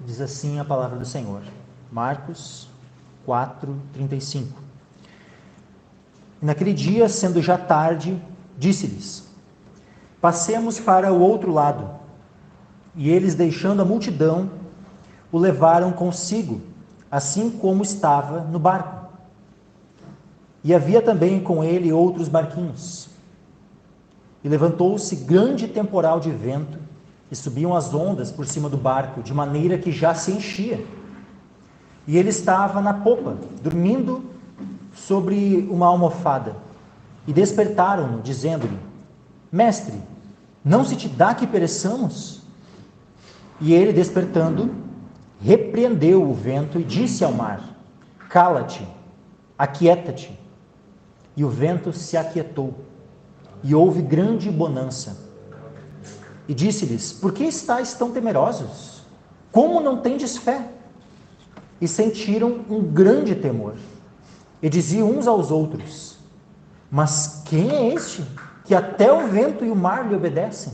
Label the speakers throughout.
Speaker 1: Diz assim a palavra do Senhor. Marcos 4:35. E naquele dia, sendo já tarde, disse-lhes: passemos para o outro lado. E eles, deixando a multidão, o levaram consigo, assim como estava no barco. E havia também com ele outros barquinhos. E levantou-se grande temporal de vento, e subiam as ondas por cima do barco, de maneira que já se enchia. E ele estava na popa, dormindo sobre uma almofada. E despertaram-no, dizendo-lhe: Mestre, não se te dá que pereçamos? E ele, despertando, repreendeu o vento e disse ao mar: Cala-te, aquieta-te. E o vento se aquietou, e houve grande bonança. E disse-lhes: por que estáis tão temerosos? Como não tendes fé? E sentiram um grande temor. E diziam uns aos outros: mas quem é este, que até o vento e o mar lhe obedecem?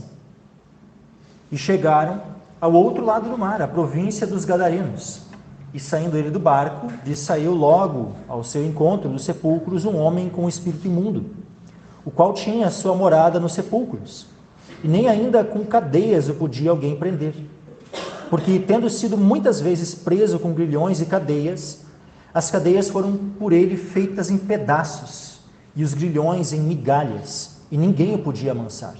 Speaker 1: E chegaram ao outro lado do mar, a província dos Gadarenos. E saindo ele do barco, saiu logo ao seu encontro dos sepulcros um homem com um espírito imundo, o qual tinha sua morada nos sepulcros, e nem ainda com cadeias o podia alguém prender. Porque, tendo sido muitas vezes preso com grilhões e cadeias, as cadeias foram por ele feitas em pedaços, e os grilhões em migalhas, e ninguém o podia amansar.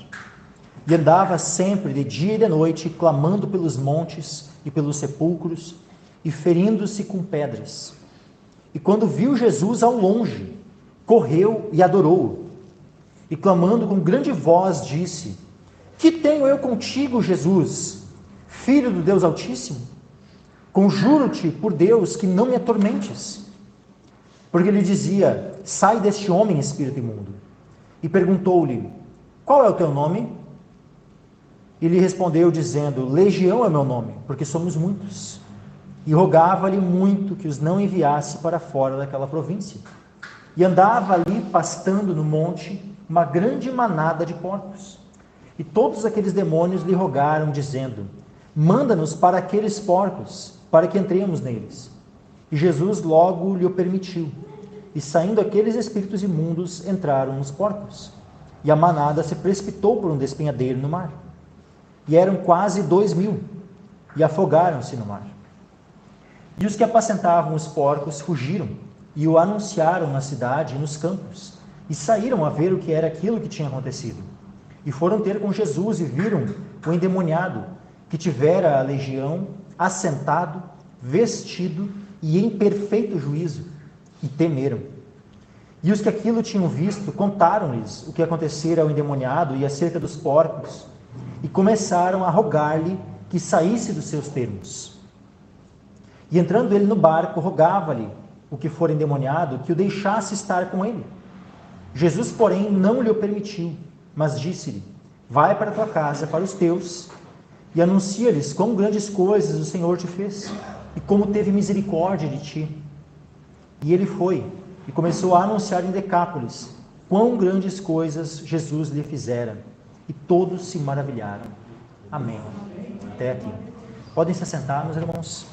Speaker 1: E andava sempre, de dia e de noite, clamando pelos montes e pelos sepulcros, e ferindo-se com pedras. E quando viu Jesus ao longe, correu e adorou-o. E clamando com grande voz, disse: que tenho eu contigo, Jesus, Filho do Deus Altíssimo? Conjuro-te por Deus que não me atormentes. Porque ele dizia: sai deste homem, espírito imundo. E perguntou-lhe: qual é o teu nome? E lhe respondeu, dizendo: Legião é meu nome, porque somos muitos. E rogava-lhe muito que os não enviasse para fora daquela província. E andava ali, pastando no monte, uma grande manada de porcos. E todos aqueles demônios lhe rogaram, dizendo: manda-nos para aqueles porcos, para que entremos neles. E Jesus logo lhe o permitiu. E saindo aqueles espíritos imundos, entraram nos porcos. E a manada se precipitou por um despenhadeiro no mar. E eram quase 2.000, e afogaram-se no mar. E os que apacentavam os porcos fugiram, e o anunciaram na cidade e nos campos, e saíram a ver o que era aquilo que tinha acontecido. E foram ter com Jesus, e viram o endemoniado, que tivera a legião, assentado, vestido e em perfeito juízo, e temeram. E os que aquilo tinham visto, contaram-lhes o que acontecera ao endemoniado e acerca dos porcos, e começaram a rogar-lhe que saísse dos seus termos. E entrando ele no barco, rogava-lhe o que for endemoniado, que o deixasse estar com ele. Jesus, porém, não lhe o permitiu, mas disse-lhe: vai para a tua casa, para os teus, e anuncia-lhes quão grandes coisas o Senhor te fez, e como teve misericórdia de ti. E ele foi, e começou a anunciar em Decápolis quão grandes coisas Jesus lhe fizera, e todos se maravilharam. Amém. Até aqui. Podem se assentar, meus irmãos.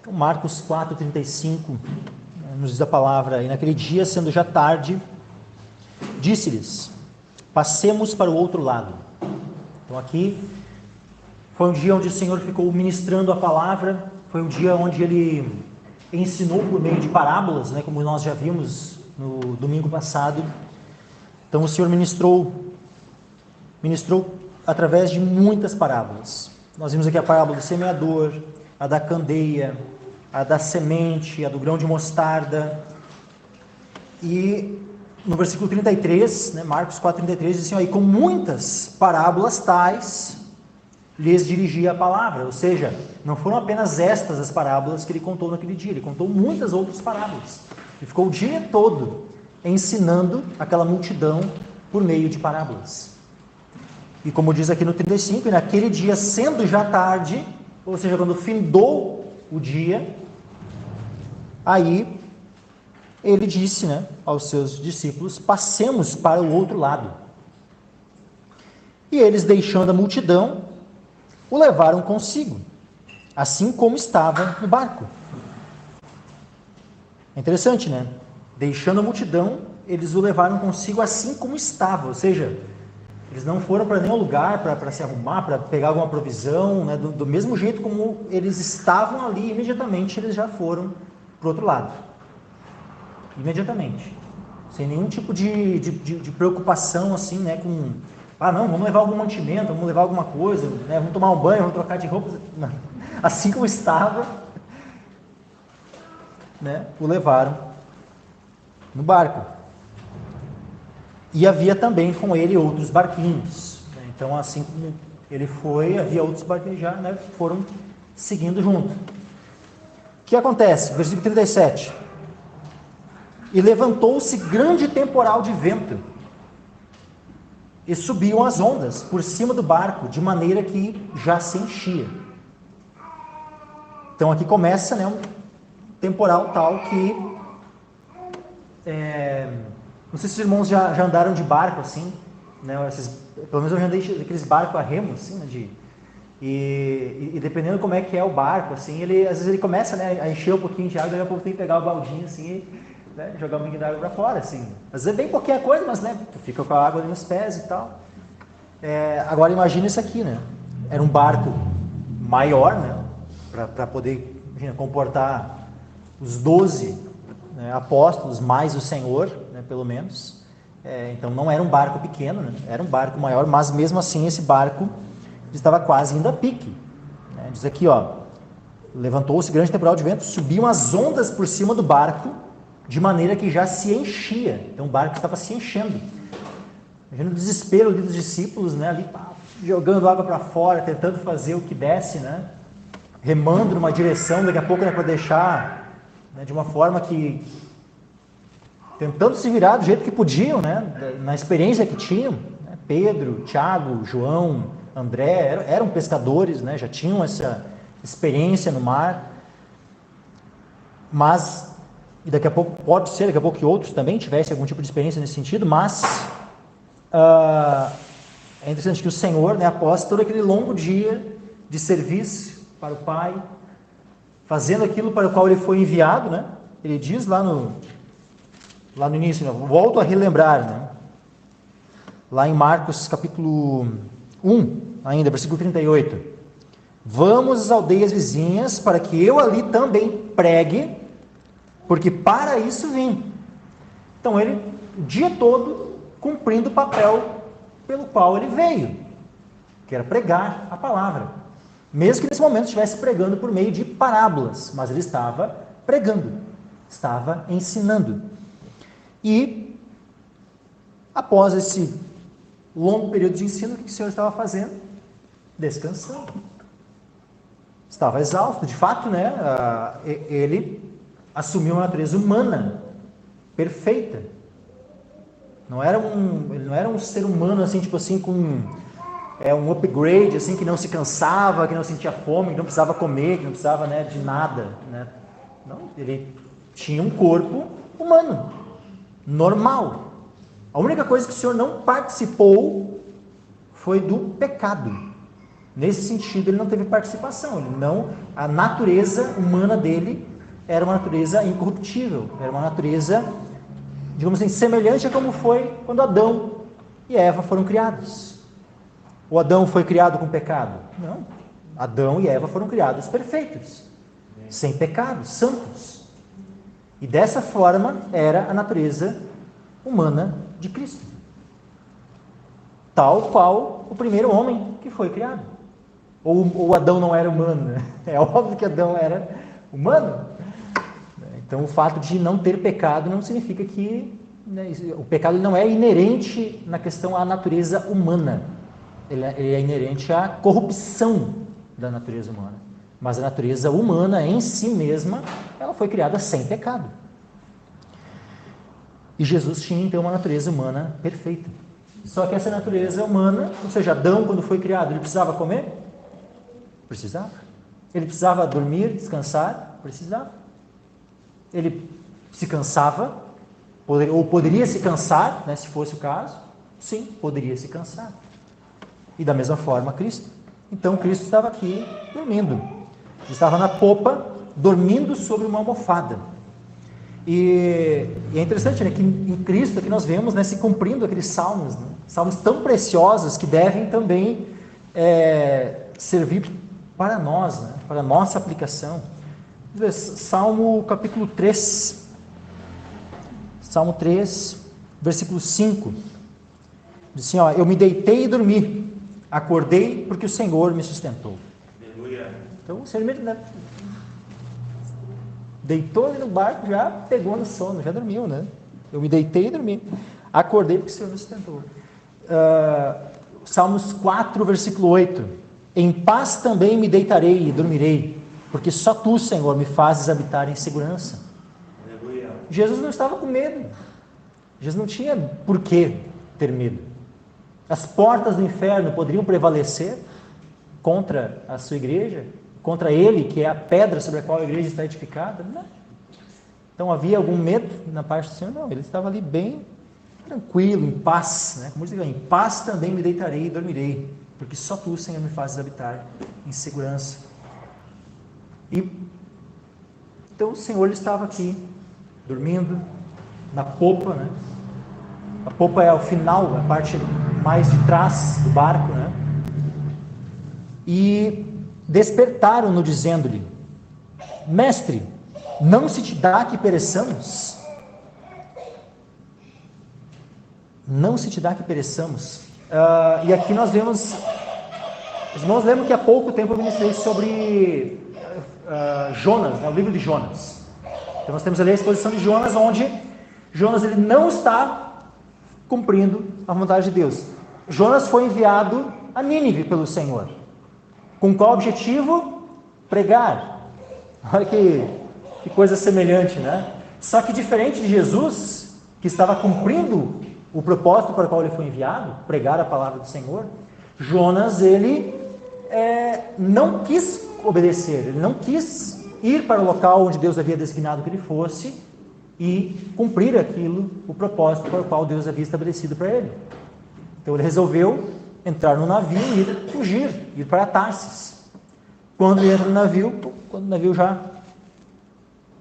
Speaker 1: Então, Marcos 4:35 nos diz a palavra: e naquele dia, sendo já tarde, disse-lhes: passemos para o outro lado. Então aqui foi um dia onde o Senhor ficou ministrando a palavra, foi um dia onde ele ensinou por meio de parábolas, né, como nós já vimos no domingo passado. Então o Senhor ministrou através de muitas parábolas. Nós vimos aqui a parábola do semeador, a da candeia, a da semente, a do grão de mostarda. E no versículo 33, né, Marcos 4:33, diz assim: aí, com muitas parábolas tais lhes dirigia a palavra. Ou seja, não foram apenas estas as parábolas que ele contou naquele dia, ele contou muitas outras parábolas. Ele ficou o dia todo ensinando aquela multidão por meio de parábolas. E como diz aqui no 35, e naquele dia, sendo já tarde, ou seja, quando findou o dia, aí ele disse, né, aos seus discípulos: passemos para o outro lado. E eles, deixando a multidão, o levaram consigo, assim como estava no barco. É interessante, né? Deixando a multidão, eles o levaram consigo assim como estava, ou seja, eles não foram para nenhum lugar para se arrumar, para pegar alguma provisão, né? Do mesmo jeito como eles estavam ali, imediatamente eles já foram para o outro lado. Imediatamente. Sem nenhum tipo de preocupação, assim, né? Com, não, vamos levar algum mantimento, vamos levar alguma coisa, né? Vamos tomar um banho, vamos trocar de roupa. Não. Assim como estava, né? O levaram no barco. E havia também com ele outros barquinhos. Né? Então, assim como ele foi, havia outros barquinhos já, né? Foram seguindo junto. O que acontece? Versículo 37. E levantou-se grande temporal de vento, e subiam as ondas por cima do barco, de maneira que já se enchia. Então aqui começa, né, um temporal tal que... não sei se os irmãos já andaram de barco assim, né, pelo menos eu já andei daqueles barcos a remo, assim, né, e dependendo como é que é o barco, assim, às vezes ele começa, né, a encher um pouquinho de água, daqui a pouco tem que pegar o baldinho assim, né, jogar um pouquinho de água para fora, assim. Às vezes é bem pouquinha coisa, mas, né, tu fica com a água ali nos pés e tal. Agora imagina isso aqui, né? Era um barco maior, né, para poder, imagina, comportar os 12, né, apóstolos, mais o Senhor, né, pelo menos. Então não era um barco pequeno, né, era um barco maior, mas mesmo assim esse barco estava quase indo a pique. Né? Diz aqui, ó, levantou-se grande temporal de vento, subiam as ondas por cima do barco, de maneira que já se enchia. Então o barco estava se enchendo. Imagina o desespero ali dos discípulos, né, ali jogando água para fora, tentando fazer o que desse, né, remando numa direção, daqui a pouco era para deixar, né, de uma forma que... tentando se virar do jeito que podiam, né, na experiência que tinham. Né, Pedro, Tiago, João, André, eram pescadores, né, já tinham essa experiência no mar. Mas, e daqui a pouco, pode ser, daqui a pouco que outros também tivessem algum tipo de experiência nesse sentido, mas... é interessante que o Senhor, né, após todo aquele longo dia de serviço para o Pai, fazendo aquilo para o qual ele foi enviado, né, ele diz lá no início, né, volto a relembrar, né, lá em Marcos capítulo 1, ainda, versículo 38, vamos às aldeias vizinhas para que eu ali também pregue, porque para isso vim. Então ele, o dia todo, cumprindo o papel pelo qual ele veio, que era pregar a palavra. Mesmo que nesse momento estivesse pregando por meio de parábolas, mas ele estava pregando, estava ensinando. E, após esse longo período de ensino, o que o Senhor estava fazendo? Descansando. Estava exausto. De fato, né, ele assumiu uma natureza humana, perfeita. Ele não era um ser humano assim, tipo assim, com um upgrade, assim, que não se cansava, que não sentia fome, que não precisava comer, que não precisava, né, de nada, né? Não, ele tinha um corpo humano, normal. A única coisa que o Senhor não participou foi do pecado. Nesse sentido, ele não teve participação. A natureza humana dele era uma natureza incorruptível, era uma natureza, digamos assim, semelhante a como foi quando Adão e Eva foram criados. O Adão foi criado com pecado? Não. Adão e Eva foram criados perfeitos, sem pecado, santos. E dessa forma era a natureza humana de Cristo. Tal qual o primeiro homem que foi criado. Ou Adão não era humano, né? É óbvio que Adão era humano. Então o fato de não ter pecado não significa que, né, o pecado não é inerente na questão à natureza humana. Ele é inerente à corrupção da natureza humana. Mas a natureza humana em si mesma, ela foi criada sem pecado. E Jesus tinha então uma natureza humana perfeita. Só que essa natureza humana, ou seja, Adão quando foi criado, ele precisava comer? Precisava. Ele precisava dormir, descansar? Precisava. Ele Se cansava, ou poderia se cansar, né, se fosse o caso. Sim, poderia se cansar. E da mesma forma Cristo. Então Cristo estava aqui dormindo. Estava na popa, dormindo sobre uma almofada. E é interessante, né, que em Cristo aqui nós vemos, né, se cumprindo aqueles salmos, né, salmos tão preciosos que devem também servir para nós, né, para a nossa aplicação. Salmo capítulo 3, Salmo 3, versículo 5, diz assim, ó, eu me deitei e dormi, acordei porque o Senhor me sustentou. Aleluia. Então o Senhor me deitou ali no barco, já pegou no sono, já dormiu, né? Eu me deitei e dormi, acordei porque o Senhor me sustentou. Salmos 4, versículo 8, em paz também me deitarei e dormirei, porque só tu, Senhor, me fazes habitar em segurança. Aleluia. Jesus não estava com medo. Jesus não tinha por que ter medo. As portas do inferno poderiam prevalecer contra a sua igreja, contra ele, que é a pedra sobre a qual a igreja está edificada? Não. Então havia algum medo na parte do Senhor? Não, ele estava ali bem tranquilo, em paz, né? Como diz, em paz também me deitarei e dormirei, porque só tu, Senhor, me fazes habitar em segurança. E então o Senhor estava aqui, dormindo, na popa, né? A popa é o final, a parte mais de trás do barco, né? E despertaram-no dizendo-lhe, mestre, não se te dá que pereçamos? Não se te dá que pereçamos. E aqui nós vemos, os irmãos lembram que há pouco tempo eu ministrei sobre Jonas, né, o livro de Jonas. Então nós temos ali a exposição de Jonas, onde Jonas ele não está cumprindo a vontade de Deus. Jonas foi enviado a Nínive pelo Senhor. Com qual objetivo? Pregar. Olha que coisa semelhante, né? Só que diferente de Jesus, que estava cumprindo o propósito para o qual ele foi enviado, pregar a palavra do Senhor, Jonas, ele não quis obedecer, ele não quis ir para o local onde Deus havia designado que ele fosse e cumprir aquilo, o propósito para o qual Deus havia estabelecido para ele. Então ele resolveu entrar no navio e fugir, ir para Tarsis. Quando ele entra no navio, quando o navio já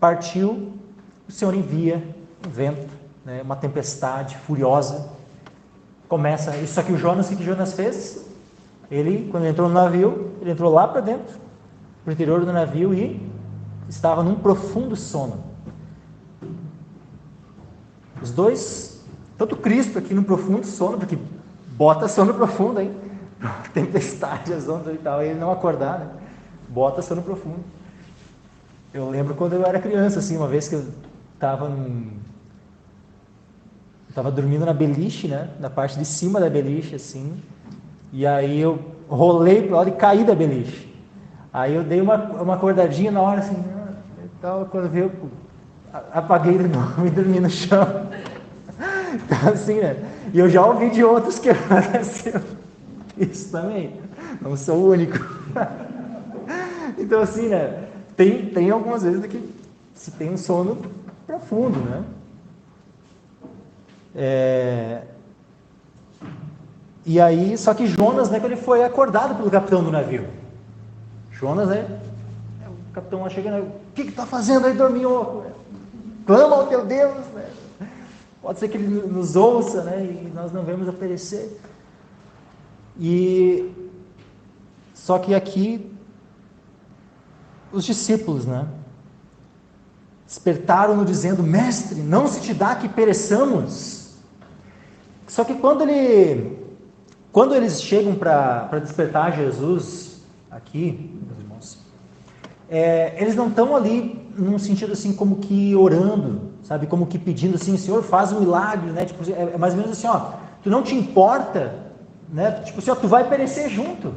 Speaker 1: partiu, o Senhor envia um vento, né, uma tempestade furiosa. Começa, isso aqui o que Jonas fez? Ele, quando ele entrou no navio, ele entrou lá para dentro, para o interior do navio e estava num profundo sono. Os dois, tanto Cristo aqui num profundo sono, porque bota sono profundo, hein? Tempestade, as ondas e tal, e ele não acordar, né? Bota sono profundo. Eu lembro quando eu era criança, assim, uma vez que eu estava dormindo na beliche, né? Na parte de cima da beliche, assim, e aí eu rolei para o lado e caí da beliche. Aí eu dei uma acordadinha na hora, assim, e tal, quando veio, apaguei de novo e dormi no chão. Então, assim, né? E eu já ouvi de outros que aconteceu isso também. Não sou o único. Então, assim, né? Tem algumas vezes que se tem um sono profundo, né? E aí, só que Jonas, né, quando ele foi acordado pelo capitão do navio. Jonas, né? O capitão lá chegando, o que está fazendo aí, dorminhoco? Clama ao teu Deus, né? Pode ser que ele nos ouça, né? E nós não vamos a perecer. E só que aqui os discípulos, né? Despertaram-no dizendo, mestre, não se te dá que pereçamos. Só que quando eles chegam para despertar Jesus aqui, meus irmãos, eles não estão ali num sentido assim como que orando, sabe, como que pedindo assim, Senhor, faz um milagre, né? Tipo, é mais ou menos assim, ó, tu não te importa, né? Tipo assim, ó, tu vai perecer junto.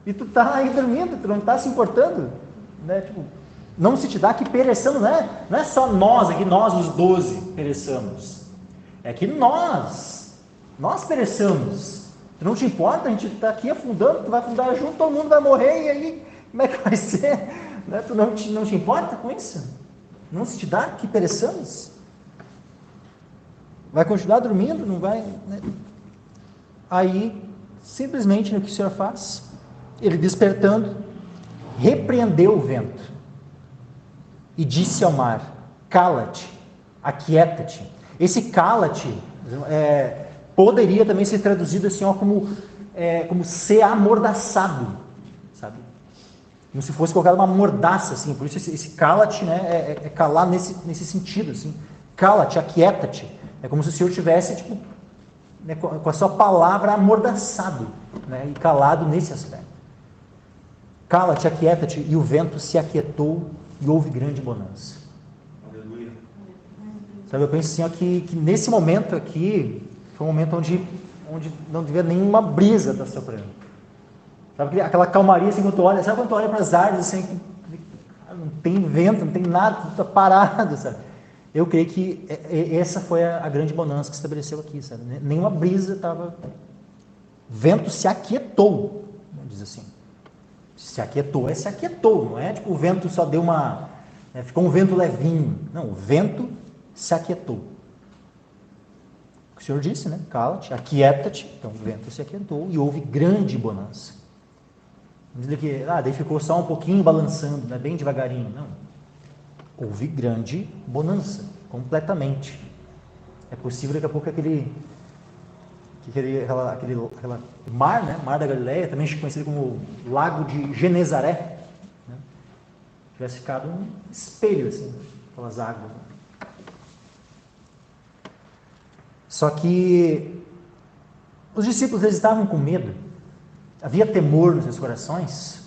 Speaker 1: E tu tá aí dormindo, tu não tá se importando, né? Tipo, não se te dá que pereçamos, né? Não é só nós aqui, nós os 12 pereçamos. É que nós pereçamos. Tu não te importa, a gente está aqui afundando, tu vai afundar junto, todo mundo vai morrer, e aí, como é que vai ser? Né? Tu não te importa com isso? Não se te dá que pereçamos? Vai continuar dormindo? Não vai? Né? Aí, simplesmente, o que o Senhor faz? Ele, despertando, repreendeu o vento e disse ao mar: cala-te, aquieta-te. Esse cala-te poderia também ser traduzido assim, ó, como ser amordaçado, sabe? Como se fosse colocado uma mordaça, assim. Por isso esse cala-te, né, é calar nesse sentido, assim. Cala-te, aquieta-te. É como se o Senhor tivesse, tipo, né, com a sua palavra amordaçado, né, e calado nesse aspecto. Cala-te, aquieta-te, e o vento se aquietou e houve grande bonança.
Speaker 2: Aleluia.
Speaker 1: Sabe, eu penso assim, ó, que nesse momento aqui foi um momento onde não devia nenhuma brisa estar soprando. Sabe, aquela calmaria assim, quando tu olha, sabe quando tu olha para as árvores assim, não tem vento, não tem nada, tudo está parado, sabe? Eu creio que essa foi a grande bonança que se estabeleceu aqui, sabe? Nenhuma brisa estava. O vento se aquietou, diz assim. Se aquietou, se aquietou, não é tipo o vento só deu uma. Ficou um vento levinho. Não, o vento se aquietou. O Senhor disse, né? Cala-te, aquieta-te. Então o vento se aquietou e houve grande bonança. Não diz que daí ficou só um pouquinho balançando, né? Bem devagarinho. Não. Houve grande bonança, completamente. É possível daqui a pouco aquele mar, né? Mar da Galileia, também conhecido como Lago de Genezaré, né? Tivesse ficado um espelho, assim, aquelas águas. Só que os discípulos, eles estavam com medo. Havia temor nos seus corações,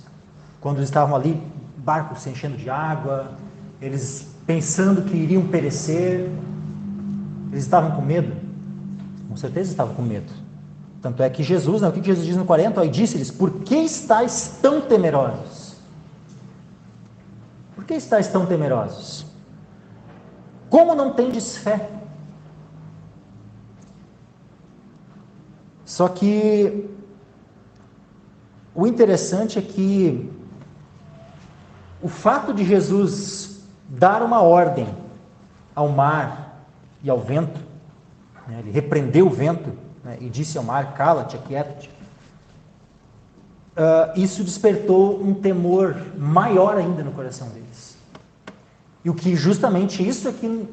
Speaker 1: quando eles estavam ali, barcos se enchendo de água, eles pensando que iriam perecer. Eles estavam com medo? Com certeza estavam com medo. Tanto é que Jesus, né, o que Jesus diz no 40, e disse-lhes: por que estáis tão temerosos? Por que estáis tão temerosos? Como não tendes fé? Só que o interessante é que o fato de Jesus dar uma ordem ao mar e ao vento, né, ele repreendeu o vento, né, e disse ao mar: cala-te, aquieta-te. Isso despertou um temor maior ainda no coração deles. E o que justamente isso aqui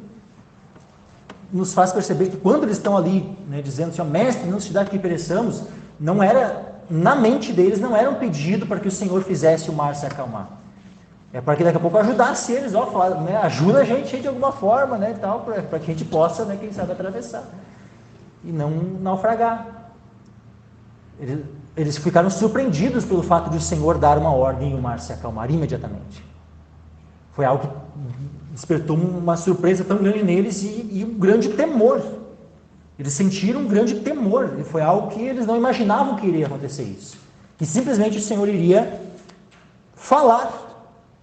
Speaker 1: nos faz perceber que quando eles estão ali, né, dizendo assim: mestre, não se dá que pereçamos, não era, na mente deles, não era um pedido para que o Senhor fizesse o mar se acalmar. É para que daqui a pouco ajudasse eles, falar, né, ajuda a gente de alguma forma, né, tal, para que a gente possa, né, quem sabe, atravessar e não naufragar. Eles ficaram surpreendidos pelo fato de o Senhor dar uma ordem e o mar se acalmar imediatamente. Foi algo que despertou uma surpresa tão grande neles e um grande temor. Eles sentiram um grande temor, e foi algo que eles não imaginavam que iria acontecer isso. Que simplesmente o Senhor iria falar,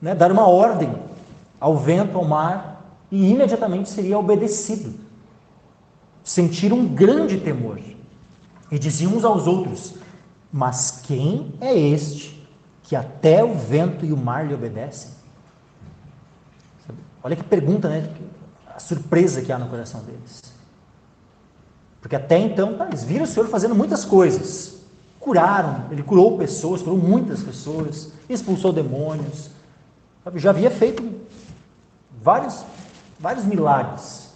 Speaker 1: né, dar uma ordem ao vento, ao mar, e imediatamente seria obedecido. Sentiram um grande temor. E diziam uns aos outros: mas quem é este que até o vento e o mar lhe obedecem? Olha que pergunta, né? A surpresa que há no coração deles. Porque até então, eles viram o Senhor fazendo muitas coisas. Curaram, ele curou pessoas, curou muitas pessoas, expulsou demônios. Sabe? Já havia feito vários milagres.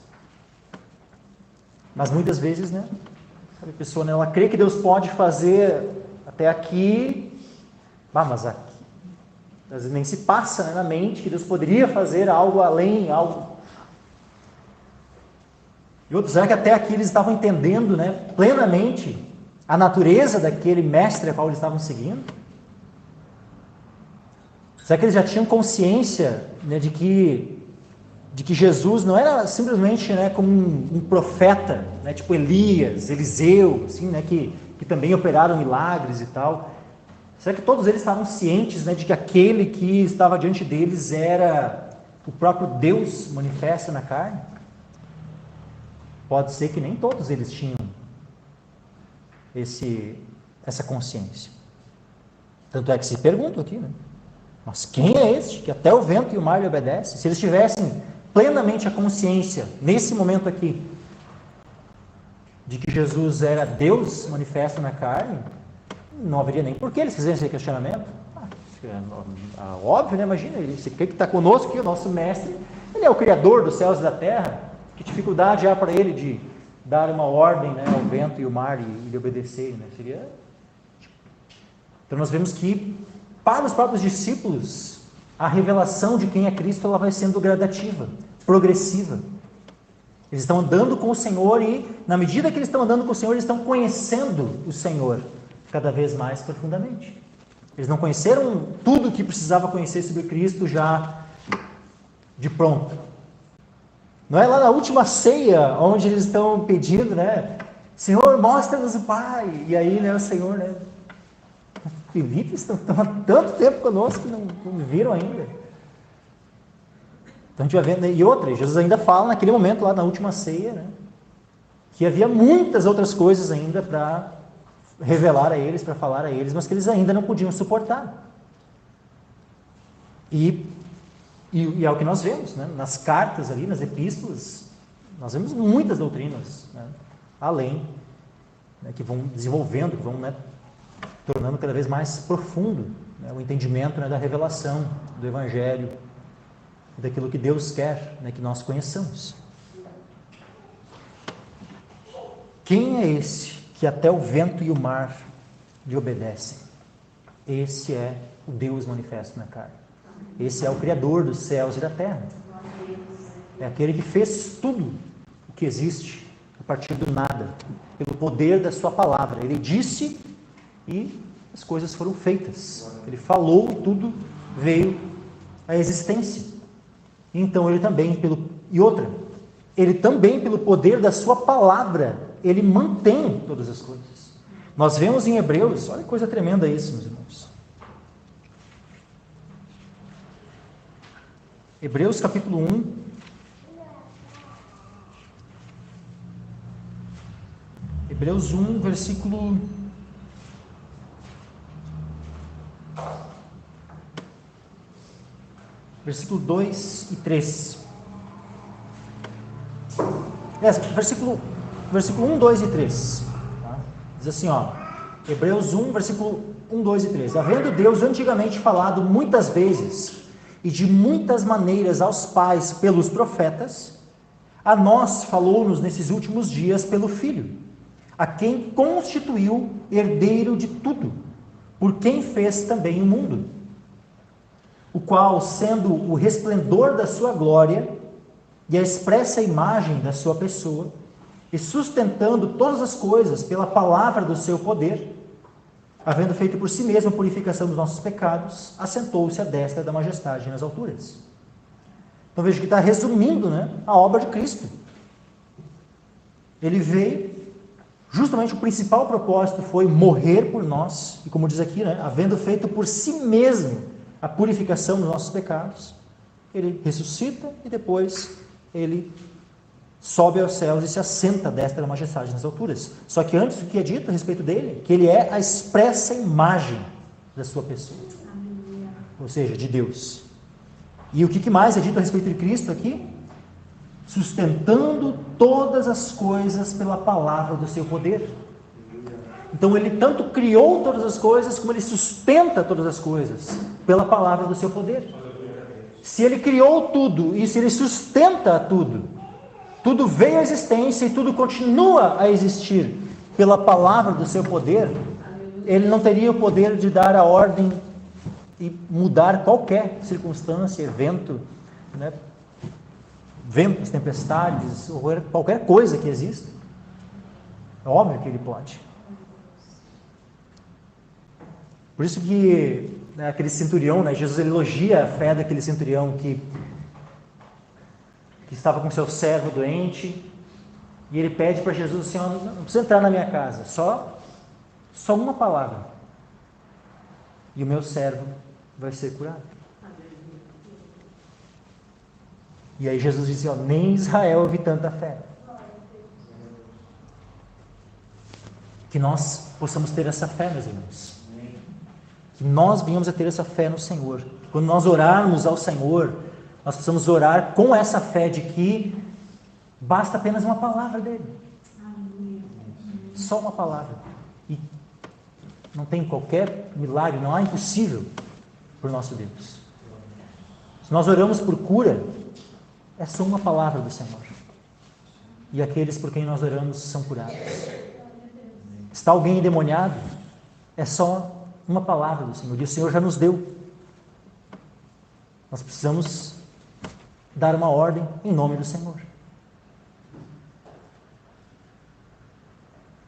Speaker 1: Mas muitas vezes, né? A pessoa, né, ela crê que Deus pode fazer até aqui, mas aqui, às vezes nem se passa, né, na mente que Deus poderia fazer algo além, algo. E outros, será que até aqui eles estavam entendendo, né, plenamente a natureza daquele mestre a qual eles estavam seguindo? Será que eles já tinham consciência, né, de que Jesus não era simplesmente, né, como um profeta, né, tipo Elias, Eliseu, assim, né, que também operaram milagres e tal? Será que todos eles estavam cientes, né, de que aquele que estava diante deles era o próprio Deus manifesto na carne? Pode ser que nem todos eles tinham essa consciência. Tanto é que se perguntam aqui, né? Mas quem é este que até o vento e o mar lhe obedecem? Se eles tivessem plenamente a consciência, nesse momento aqui, de que Jesus era Deus manifesto na carne, não haveria nem por que eles fizerem esse questionamento. Óbvio, né? Imagina, ele que está conosco aqui, o nosso mestre, ele é o Criador dos céus e da terra. Que dificuldade há para ele de dar uma ordem, né, ao vento e ao mar e lhe obedecerem, né? Seria... Então nós vemos que para os próprios discípulos a revelação de quem é Cristo ela vai sendo gradativa, progressiva. Eles estão andando com o Senhor e na medida que eles estão andando com o Senhor, eles estão conhecendo o Senhor cada vez mais profundamente. Eles não conheceram tudo o que precisava conhecer sobre Cristo já de pronto. Não é lá na última ceia, onde eles estão pedindo, né? Senhor, mostra-nos o Pai. E aí, né, o Senhor, né? Filipe estão há tanto tempo conosco que não viram ainda. Então a gente vai vendo. E outra, Jesus ainda fala naquele momento, lá na última ceia, né? Que havia muitas outras coisas ainda para revelar a eles, para falar a eles, mas que eles ainda não podiam suportar. E é o que nós vemos, né? Nas cartas ali, nas epístolas, nós vemos muitas doutrinas, né? Além, né? Que vão desenvolvendo, que vão, né, tornando cada vez mais profundo, né, o entendimento, né, da revelação do Evangelho, daquilo que Deus quer, né, que nós conheçamos. Quem é esse que até o vento e o mar lhe obedecem? Esse é o Deus manifesto na carne. Esse é o Criador dos céus e da terra. É aquele que fez tudo o que existe a partir do nada, pelo poder da sua palavra. Ele disse e as coisas foram feitas. Ele falou, tudo veio à existência. Então ele também, ele também pelo poder da sua palavra, ele mantém todas as coisas. Nós vemos em Hebreus, olha que coisa tremenda isso, meus irmãos. Hebreus capítulo 1. Hebreus 1, versículo 2 e 3. Versículo 1, 2 e 3. Tá? Diz assim, ó, Hebreus 1, versículo 1, 2 e 3. Havendo Deus antigamente falado muitas vezes e de muitas maneiras aos pais pelos profetas, a nós falou-nos nesses últimos dias pelo Filho, a quem constituiu herdeiro de tudo, por quem fez também o mundo, o qual, sendo o resplendor da sua glória e a expressa imagem da sua pessoa, e sustentando todas as coisas pela palavra do seu poder, havendo feito por si mesmo a purificação dos nossos pecados, assentou-se à destra da majestade nas alturas. Então veja que está resumindo, né, a obra de Cristo. Ele veio, justamente o principal propósito foi morrer por nós, e como diz aqui, né, havendo feito por si mesmo a purificação dos nossos pecados, ele ressuscita e depois ele sobe aos céus e se assenta à destra da majestade nas alturas. Só que antes, o que é dito a respeito dele? Que ele é a expressa imagem da sua pessoa. Ou seja, de Deus. E o que mais é dito a respeito de Cristo aqui? Sustentando todas as coisas pela palavra do seu poder. Então ele tanto criou todas as coisas, como ele sustenta todas as coisas pela palavra do seu poder. Se ele criou tudo e se ele sustenta tudo, tudo veio à existência e tudo continua a existir pela palavra do seu poder, ele não teria o poder de dar a ordem e mudar qualquer circunstância, evento, né? Ventos, tempestades, qualquer coisa que exista. É óbvio que ele pode. Por isso que, né, aquele centurião, né, Jesus elogia a fé daquele centurião que estava com seu servo doente, e ele pede para Jesus assim, não precisa entrar na minha casa, só uma palavra, e o meu servo vai ser curado. E aí Jesus disse, nem Israel houve tanta fé. Que nós possamos ter essa fé, meus irmãos. Que nós venhamos a ter essa fé no Senhor. Quando nós orarmos ao Senhor, nós precisamos orar com essa fé de que basta apenas uma palavra dele. Só uma palavra. E não tem qualquer milagre, não há impossível por nosso Deus. Se nós oramos por cura, é só uma palavra do Senhor. E aqueles por quem nós oramos são curados. Está alguém endemoniado? É só uma palavra do Senhor. E o Senhor já nos deu. Nós precisamos dar uma ordem em nome do Senhor.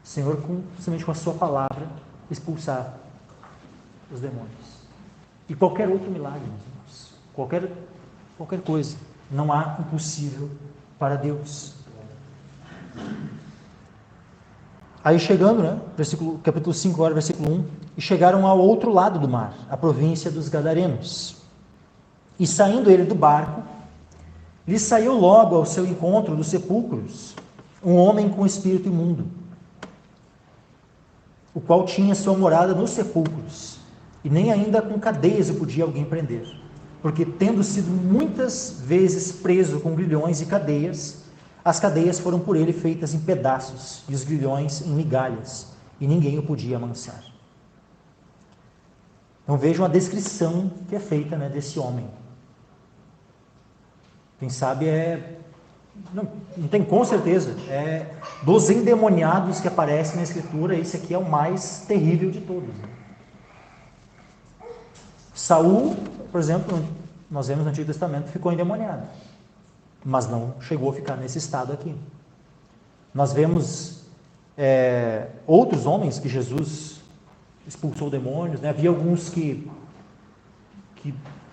Speaker 1: O Senhor, simplesmente com a sua palavra, expulsar os demônios. E qualquer outro milagre, meus irmãos. Qualquer coisa. Não há impossível para Deus. Aí chegando, né, capítulo 5, agora, versículo 1, e chegaram ao outro lado do mar, a província dos Gadarenos. E saindo ele do barco, lhe saiu logo ao seu encontro dos sepulcros um homem com espírito imundo, o qual tinha sua morada nos sepulcros, e nem ainda com cadeias o podia alguém prender, porque tendo sido muitas vezes preso com grilhões e cadeias, as cadeias foram por ele feitas em pedaços, e os grilhões em migalhas, e ninguém o podia amansar. Então vejam a descrição que é feita, né, desse homem. Quem sabe não tem com certeza, dos endemoniados que aparecem na Escritura, esse aqui é o mais terrível de todos. Né? Saul, por exemplo, nós vemos no Antigo Testamento, ficou endemoniado, mas não chegou a ficar nesse estado aqui. Nós vemos outros homens que Jesus expulsou demônios, né? Havia alguns que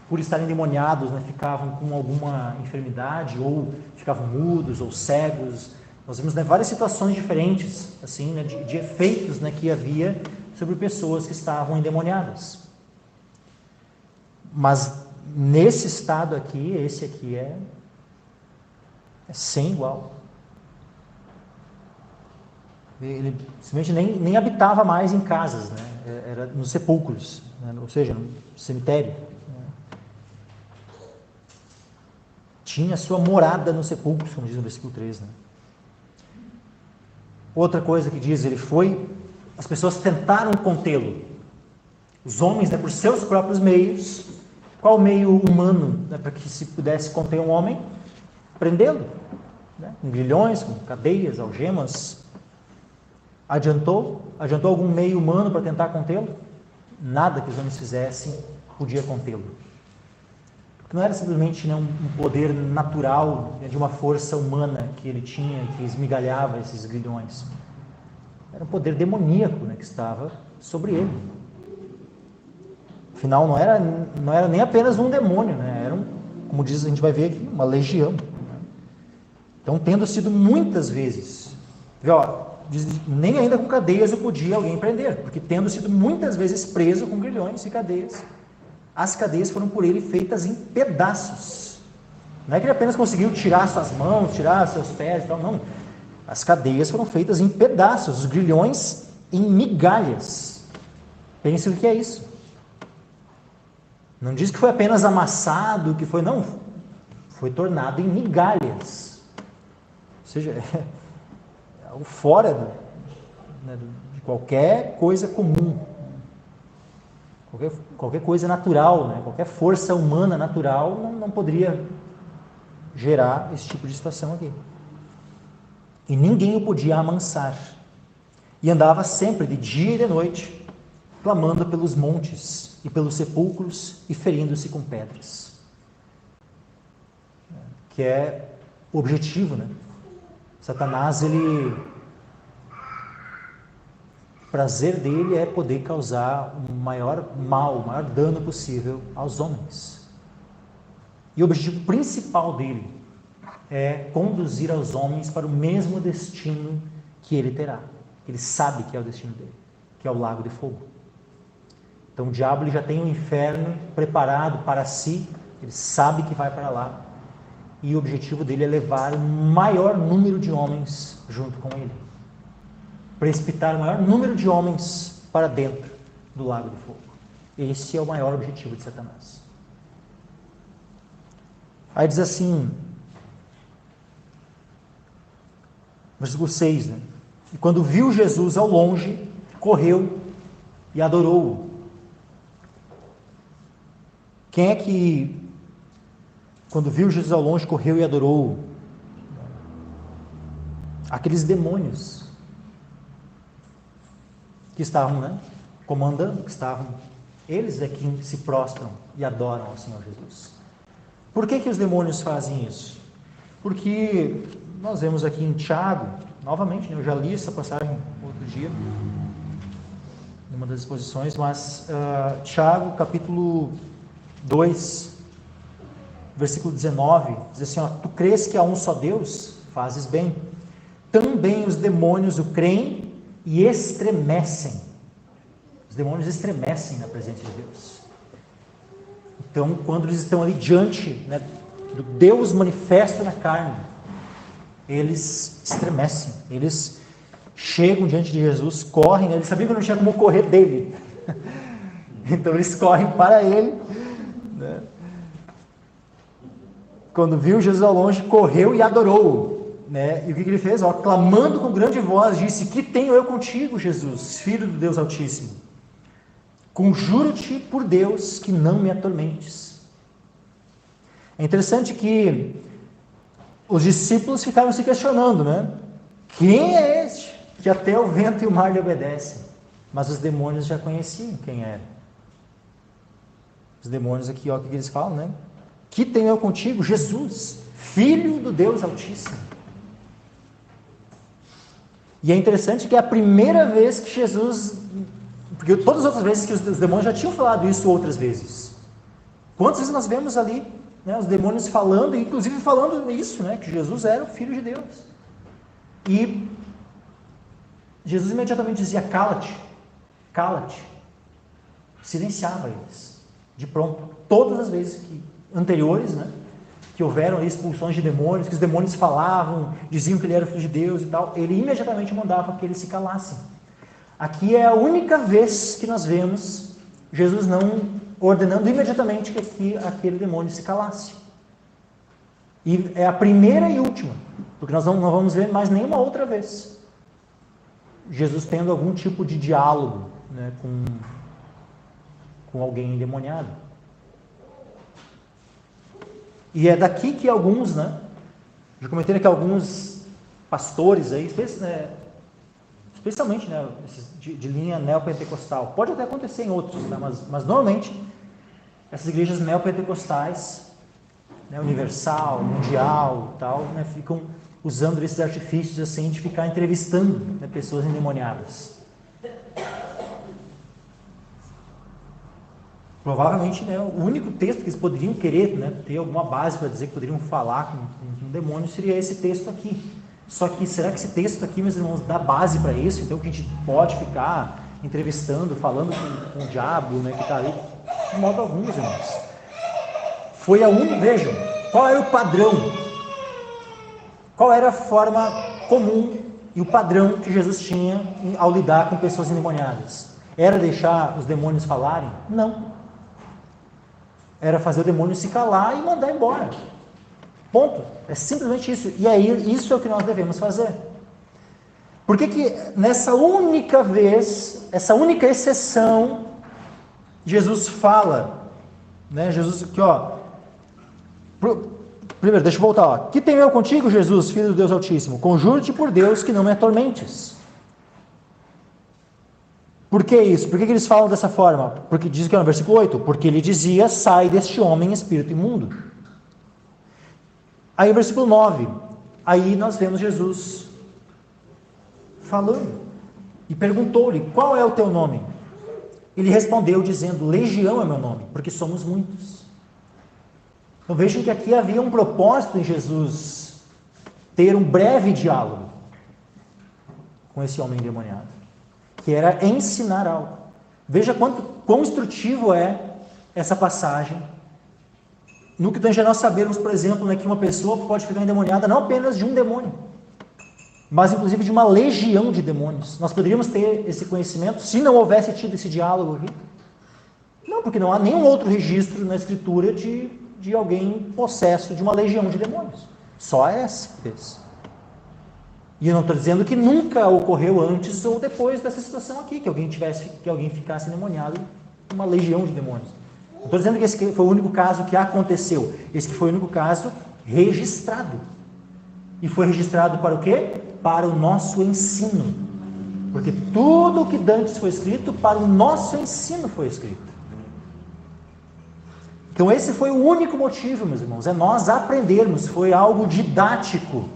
Speaker 1: por estarem endemoniados, né, ficavam com alguma enfermidade, ou ficavam mudos, ou cegos. Nós vemos, né, várias situações diferentes, assim, né, de efeitos, né, que havia sobre pessoas que estavam endemoniadas. Mas nesse estado aqui, esse aqui é sem igual. Ele simplesmente nem habitava mais em casas, né? Era nos sepulcros, né? Ou seja, no cemitério. Tinha sua morada nos sepulcros, como diz no versículo 3. Né? Outra coisa que diz, as pessoas tentaram contê-lo. Os homens, né, por seus próprios meios. Qual meio humano, né, para que se pudesse conter um homem? Prendê-lo. Né? Com grilhões, com cadeias, algemas. Adiantou algum meio humano para tentar contê-lo? Nada que os homens fizessem podia contê-lo. Porque não era simplesmente, né, um poder natural, né, de uma força humana que ele tinha, que esmigalhava esses grilhões. Era um poder demoníaco, né, que estava sobre ele. Afinal, não era nem apenas um demônio, né? Era, como diz, a gente vai ver aqui, uma legião. Né? Então, tendo sido muitas vezes, nem ainda com cadeias o podia alguém prender, porque tendo sido muitas vezes preso com grilhões e cadeias, as cadeias foram por ele feitas em pedaços. Não é que ele apenas conseguiu tirar suas mãos, tirar seus pés e tal, não. As cadeias foram feitas em pedaços, os grilhões em migalhas. Pense o que é isso. Não diz que foi apenas amassado, não. Foi tornado em migalhas. Ou seja, é algo fora de qualquer coisa comum. Qualquer coisa natural, né? Qualquer força humana natural não poderia gerar esse tipo de situação aqui. E ninguém o podia amansar. E andava sempre, de dia e de noite, clamando pelos montes e pelos sepulcros e ferindo-se com pedras. Que é o objetivo, né? Satanás, o prazer dele é poder causar o maior mal, o maior dano possível aos homens. E o objetivo principal dele é conduzir aos homens para o mesmo destino que ele terá. Ele sabe que é o destino dele, que é o lago de fogo. Então o diabo ele já tem um inferno preparado para si, ele sabe que vai para lá, e o objetivo dele é levar o maior número de homens junto com ele. Precipitar o maior número de homens para dentro do lago de fogo. Esse é o maior objetivo de Satanás. Aí diz assim, versículo 6, né? E quando viu Jesus ao longe, correu e adorou-o. Quem é que, quando viu Jesus ao longe, correu e adorou-o? Aqueles demônios que estavam, né, comandando, que estavam, eles é quem se prostram e adoram ao Senhor Jesus. Por que os demônios fazem isso? Porque nós vemos aqui em Tiago, novamente, né, eu já li essa passagem outro dia, em uma das exposições, mas Tiago, capítulo 2, versículo 19, diz assim, ó, tu crês que há um só Deus? Fazes bem. Também os demônios o creem e estremecem. Os demônios estremecem na presença de Deus. Então, quando eles estão ali diante, né, do Deus manifesto na carne, eles estremecem, eles chegam diante de Jesus, correm, eles sabiam que não tinha como correr dele, então eles correm para ele, né? Quando viu Jesus ao longe, correu e adorou-o, né? E o que ele fez? Ó, clamando com grande voz, disse, que tenho eu contigo, Jesus, Filho do Deus Altíssimo? Conjuro-te por Deus que não me atormentes. É interessante que os discípulos ficaram se questionando, né? Quem é este que até o vento e o mar lhe obedecem? Mas os demônios já conheciam quem era. Os demônios aqui, ó, o que eles falam, né? Que tenho eu contigo? Jesus, Filho do Deus Altíssimo. E é interessante que é a primeira vez que Jesus... Porque todas as outras vezes que os demônios já tinham falado isso outras vezes. Quantas vezes nós vemos ali, né, os demônios falando, inclusive falando isso, né, que Jesus era o Filho de Deus. E Jesus imediatamente dizia, cala-te, cala-te. Silenciava eles, de pronto. Todas as vezes anteriores, né, que houveram expulsões de demônios, que os demônios falavam, diziam que ele era o Filho de Deus e tal, ele imediatamente mandava que eles se calassem. Aqui é a única vez que nós vemos Jesus não ordenando imediatamente que aquele demônio se calasse. E é a primeira e última, porque nós não vamos ver mais nenhuma outra vez Jesus tendo algum tipo de diálogo, né, com alguém endemoniado. E é daqui que alguns, né, já comentei que alguns pastores aí, especialmente, né, de linha neopentecostal, pode até acontecer em outros, né, mas normalmente essas igrejas neopentecostais, né, universal, mundial, tal, né, ficam usando esses artifícios assim de ficar entrevistando, né, pessoas endemoniadas. Provavelmente, né, o único texto que eles poderiam querer, né, ter alguma base para dizer que poderiam falar com um demônio seria esse texto aqui. Só que será que esse texto aqui, meus irmãos, dá base para isso? Então que a gente pode ficar entrevistando, falando com o diabo, né, que está ali? De modo algum, meus irmãos. Foi a única, vejam, qual era o padrão? Qual era a forma comum e o padrão que Jesus tinha ao lidar com pessoas endemoniadas? Era deixar os demônios falarem? Não. Era fazer o demônio se calar e mandar embora. Ponto. É simplesmente isso. E aí, isso é o que nós devemos fazer. Por que nessa única vez, essa única exceção, Jesus fala, né? Jesus aqui, ó. Primeiro, deixa eu voltar, ó. Que tenho eu contigo, Jesus, Filho do Deus Altíssimo? Conjuro-te por Deus que não me atormentes. Por que isso? Por que eles falam dessa forma? Porque diz que no versículo 8, porque ele dizia, sai deste homem espírito imundo. Aí o versículo 9, aí nós vemos Jesus falando e perguntou-lhe, qual é o teu nome? Ele respondeu dizendo, Legião é meu nome, porque somos muitos. Então vejam que aqui havia um propósito em Jesus ter um breve diálogo com esse homem endemoniado, que era ensinar algo. Veja quão instrutivo é essa passagem, no que tange a nós sabermos, por exemplo, né, que uma pessoa pode ficar endemoniada não apenas de um demônio, mas inclusive de uma legião de demônios. Nós poderíamos ter esse conhecimento se não houvesse tido esse diálogo aqui? Não, porque não há nenhum outro registro na Escritura de de alguém possesso de uma legião de demônios. Só essa vez. E eu não estou dizendo que nunca ocorreu antes ou depois dessa situação aqui, que alguém ficasse endemoniado com uma legião de demônios. Não estou dizendo que esse foi o único caso que aconteceu. Esse que foi o único caso registrado. E foi registrado para o quê? Para o nosso ensino. Porque tudo o que dantes foi escrito, para o nosso ensino foi escrito. Então esse foi o único motivo, meus irmãos, é nós aprendermos, foi algo didático,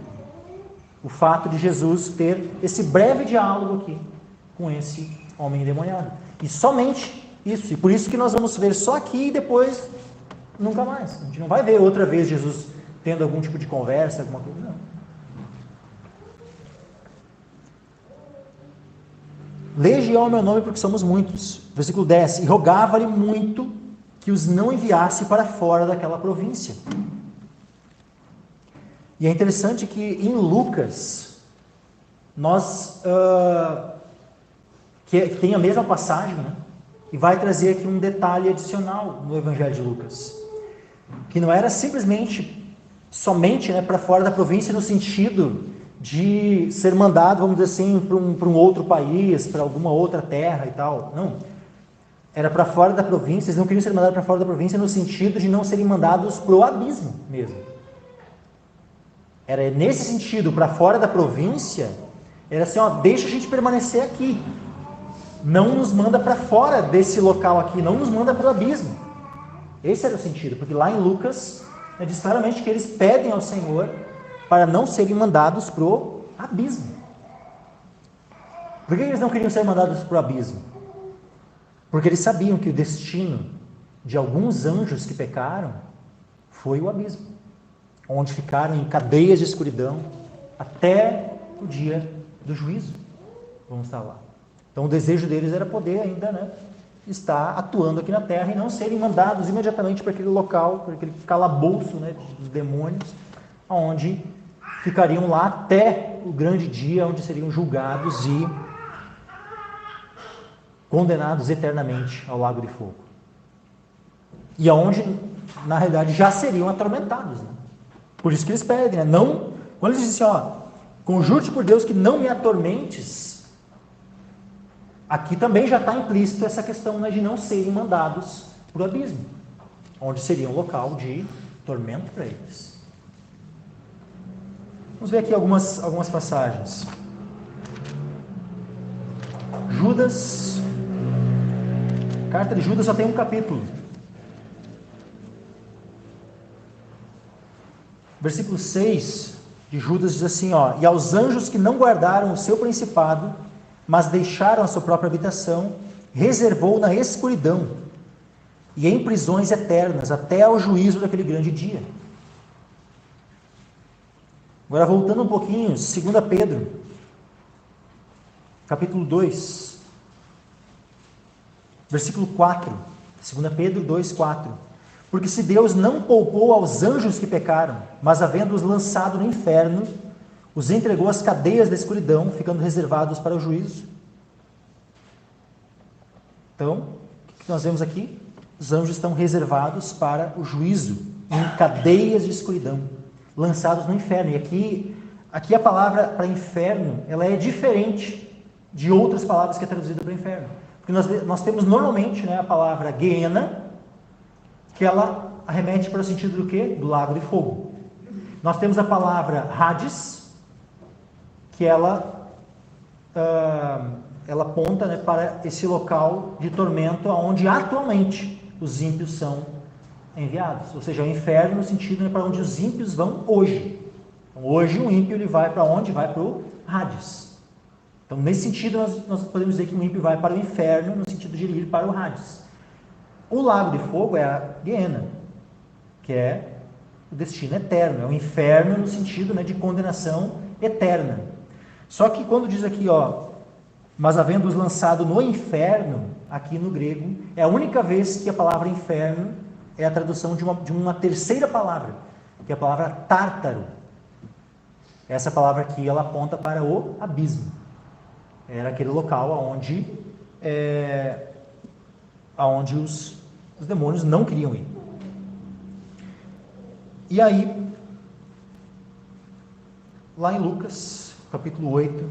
Speaker 1: o fato de Jesus ter esse breve diálogo aqui com esse homem endemoniado. E somente isso, e por isso que nós vamos ver só aqui e depois nunca mais. A gente não vai ver outra vez Jesus tendo algum tipo de conversa, alguma coisa, não. Legião é o meu nome porque somos muitos. Versículo 10, e rogava-lhe muito que os não enviasse para fora daquela província. E é interessante que em Lucas, nós, que tem a mesma passagem, né? E vai trazer aqui um detalhe adicional no Evangelho de Lucas, que não era simplesmente, somente, né, para fora da província no sentido de ser mandado, vamos dizer assim, para um outro país, para alguma outra terra e tal. Não. Era para fora da província, eles não queriam ser mandados para fora da província no sentido de não serem mandados para o abismo mesmo. Era nesse sentido, para fora da província, era assim, ó, deixa a gente permanecer aqui. Não nos manda para fora desse local aqui, não nos manda para o abismo. Esse era o sentido, porque lá em Lucas, diz claramente que eles pedem ao Senhor para não serem mandados para o abismo. Por que eles não queriam ser mandados para o abismo? Porque eles sabiam que o destino de alguns anjos que pecaram foi o abismo, onde ficaram em cadeias de escuridão até o dia do juízo. Vamos estar lá. Então o desejo deles era poder ainda, né, estar atuando aqui na terra e não serem mandados imediatamente para aquele local, para aquele calabouço, né, dos demônios, onde ficariam lá até o grande dia, onde seriam julgados e condenados eternamente ao lago de fogo. E aonde, na realidade, já seriam atormentados. Né? Por isso que eles pedem, né? Não, quando eles dizem assim, ó, conjuro-te por Deus que não me atormentes, aqui também já está implícito essa questão, né, de não serem mandados para o abismo, onde seria um local de tormento para eles. Vamos ver aqui algumas passagens. Judas, carta de Judas só tem um capítulo. Versículo 6 de Judas diz assim, ó, e aos anjos que não guardaram o seu principado, mas deixaram a sua própria habitação, reservou na escuridão e em prisões eternas, até ao juízo daquele grande dia. Agora voltando um pouquinho, 2 Pedro, capítulo 2, versículo 4, 2 Pedro 2, 4. Porque se Deus não poupou aos anjos que pecaram, mas havendo-os lançado no inferno, os entregou às cadeias da escuridão, ficando reservados para o juízo. Então, o que nós vemos aqui? Os anjos estão reservados para o juízo, em cadeias de escuridão, lançados no inferno. E aqui a palavra para inferno, ela é diferente de outras palavras que é traduzida para inferno. Porque nós temos normalmente, né, a palavra Gehenna, que ela arremete para o sentido do quê? Do lago de fogo. Nós temos a palavra Hades, que ela aponta, né, para esse local de tormento onde atualmente os ímpios são enviados. Ou seja, o inferno no sentido, né, para onde os ímpios vão hoje. Então, hoje um ímpio ele vai para onde? Vai para o Hades. Então, nesse sentido, nós podemos dizer que o ímpio vai para o inferno, no sentido de ir para o Hades. O lago de fogo é a Gehenna, que é o destino eterno, é o inferno no sentido, né, de condenação eterna. Só que quando diz aqui, ó, mas havendo-os lançado no inferno, aqui no grego, é a única vez que a palavra inferno é a tradução de uma terceira palavra, que é a palavra tártaro. Essa palavra aqui, ela aponta para o abismo. Era aquele local onde os demônios não queriam ir. E aí, lá em Lucas, capítulo 8,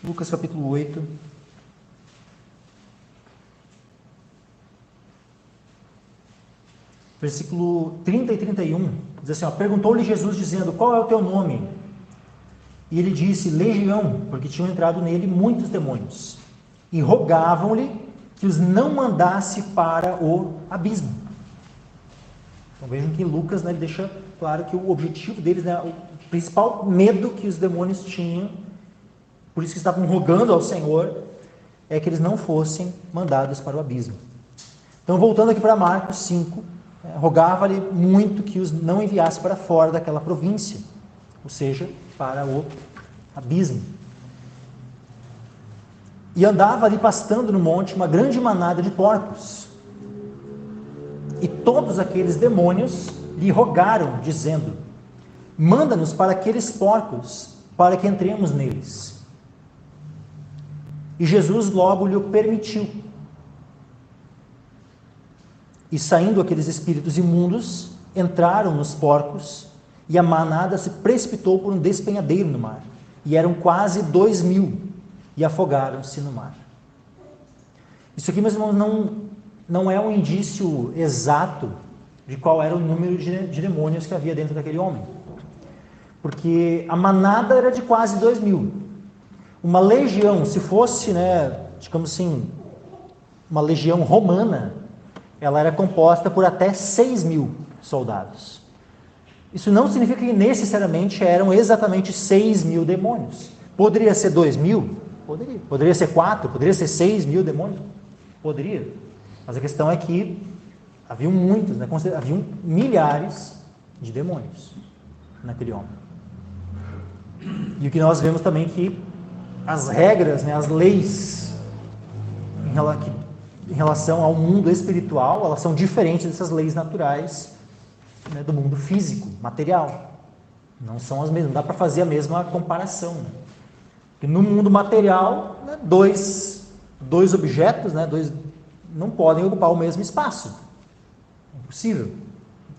Speaker 1: Lucas capítulo 8, versículo 30 e 31, diz assim, perguntou-lhe Jesus dizendo, qual é o teu nome? E ele disse, Legião, porque tinham entrado nele muitos demônios, e rogavam-lhe que os não mandasse para o abismo. Então vejam que Lucas, né, ele deixa claro que o objetivo deles, né, o principal medo que os demônios tinham, por isso que estavam rogando ao Senhor, é que eles não fossem mandados para o abismo. Então voltando aqui para Marcos 5, rogava-lhe muito que os não enviasse para fora daquela província, ou seja, para o abismo. E andava ali pastando no monte uma grande manada de porcos. E todos aqueles demônios lhe rogaram, dizendo, manda-nos para aqueles porcos, para que entremos neles. E Jesus logo lhe o permitiu. E saindo aqueles espíritos imundos, entraram nos porcos, e a manada se precipitou por um despenhadeiro no mar. E eram quase 2.000, e afogaram-se no mar. Isso aqui, meus irmãos, não é um indício exato de qual era o número de demônios que havia dentro daquele homem. Porque a manada era de quase 2.000. Uma legião, se fosse, digamos assim, uma legião romana, ela era composta por até 6.000 soldados. Isso não significa que necessariamente eram exatamente 6.000 demônios. Poderia ser 2.000? Poderia. Poderia ser 4? Poderia ser 6.000 demônios? Poderia. Mas a questão é que haviam muitos, haviam milhares de demônios naquele homem. E o que nós vemos também que as regras, as leis em relação ao mundo espiritual, elas são diferentes dessas leis naturais do mundo físico, material. Não são as mesmas, não dá para fazer a mesma comparação. Porque no mundo material, dois objetos, não podem ocupar o mesmo espaço. É impossível.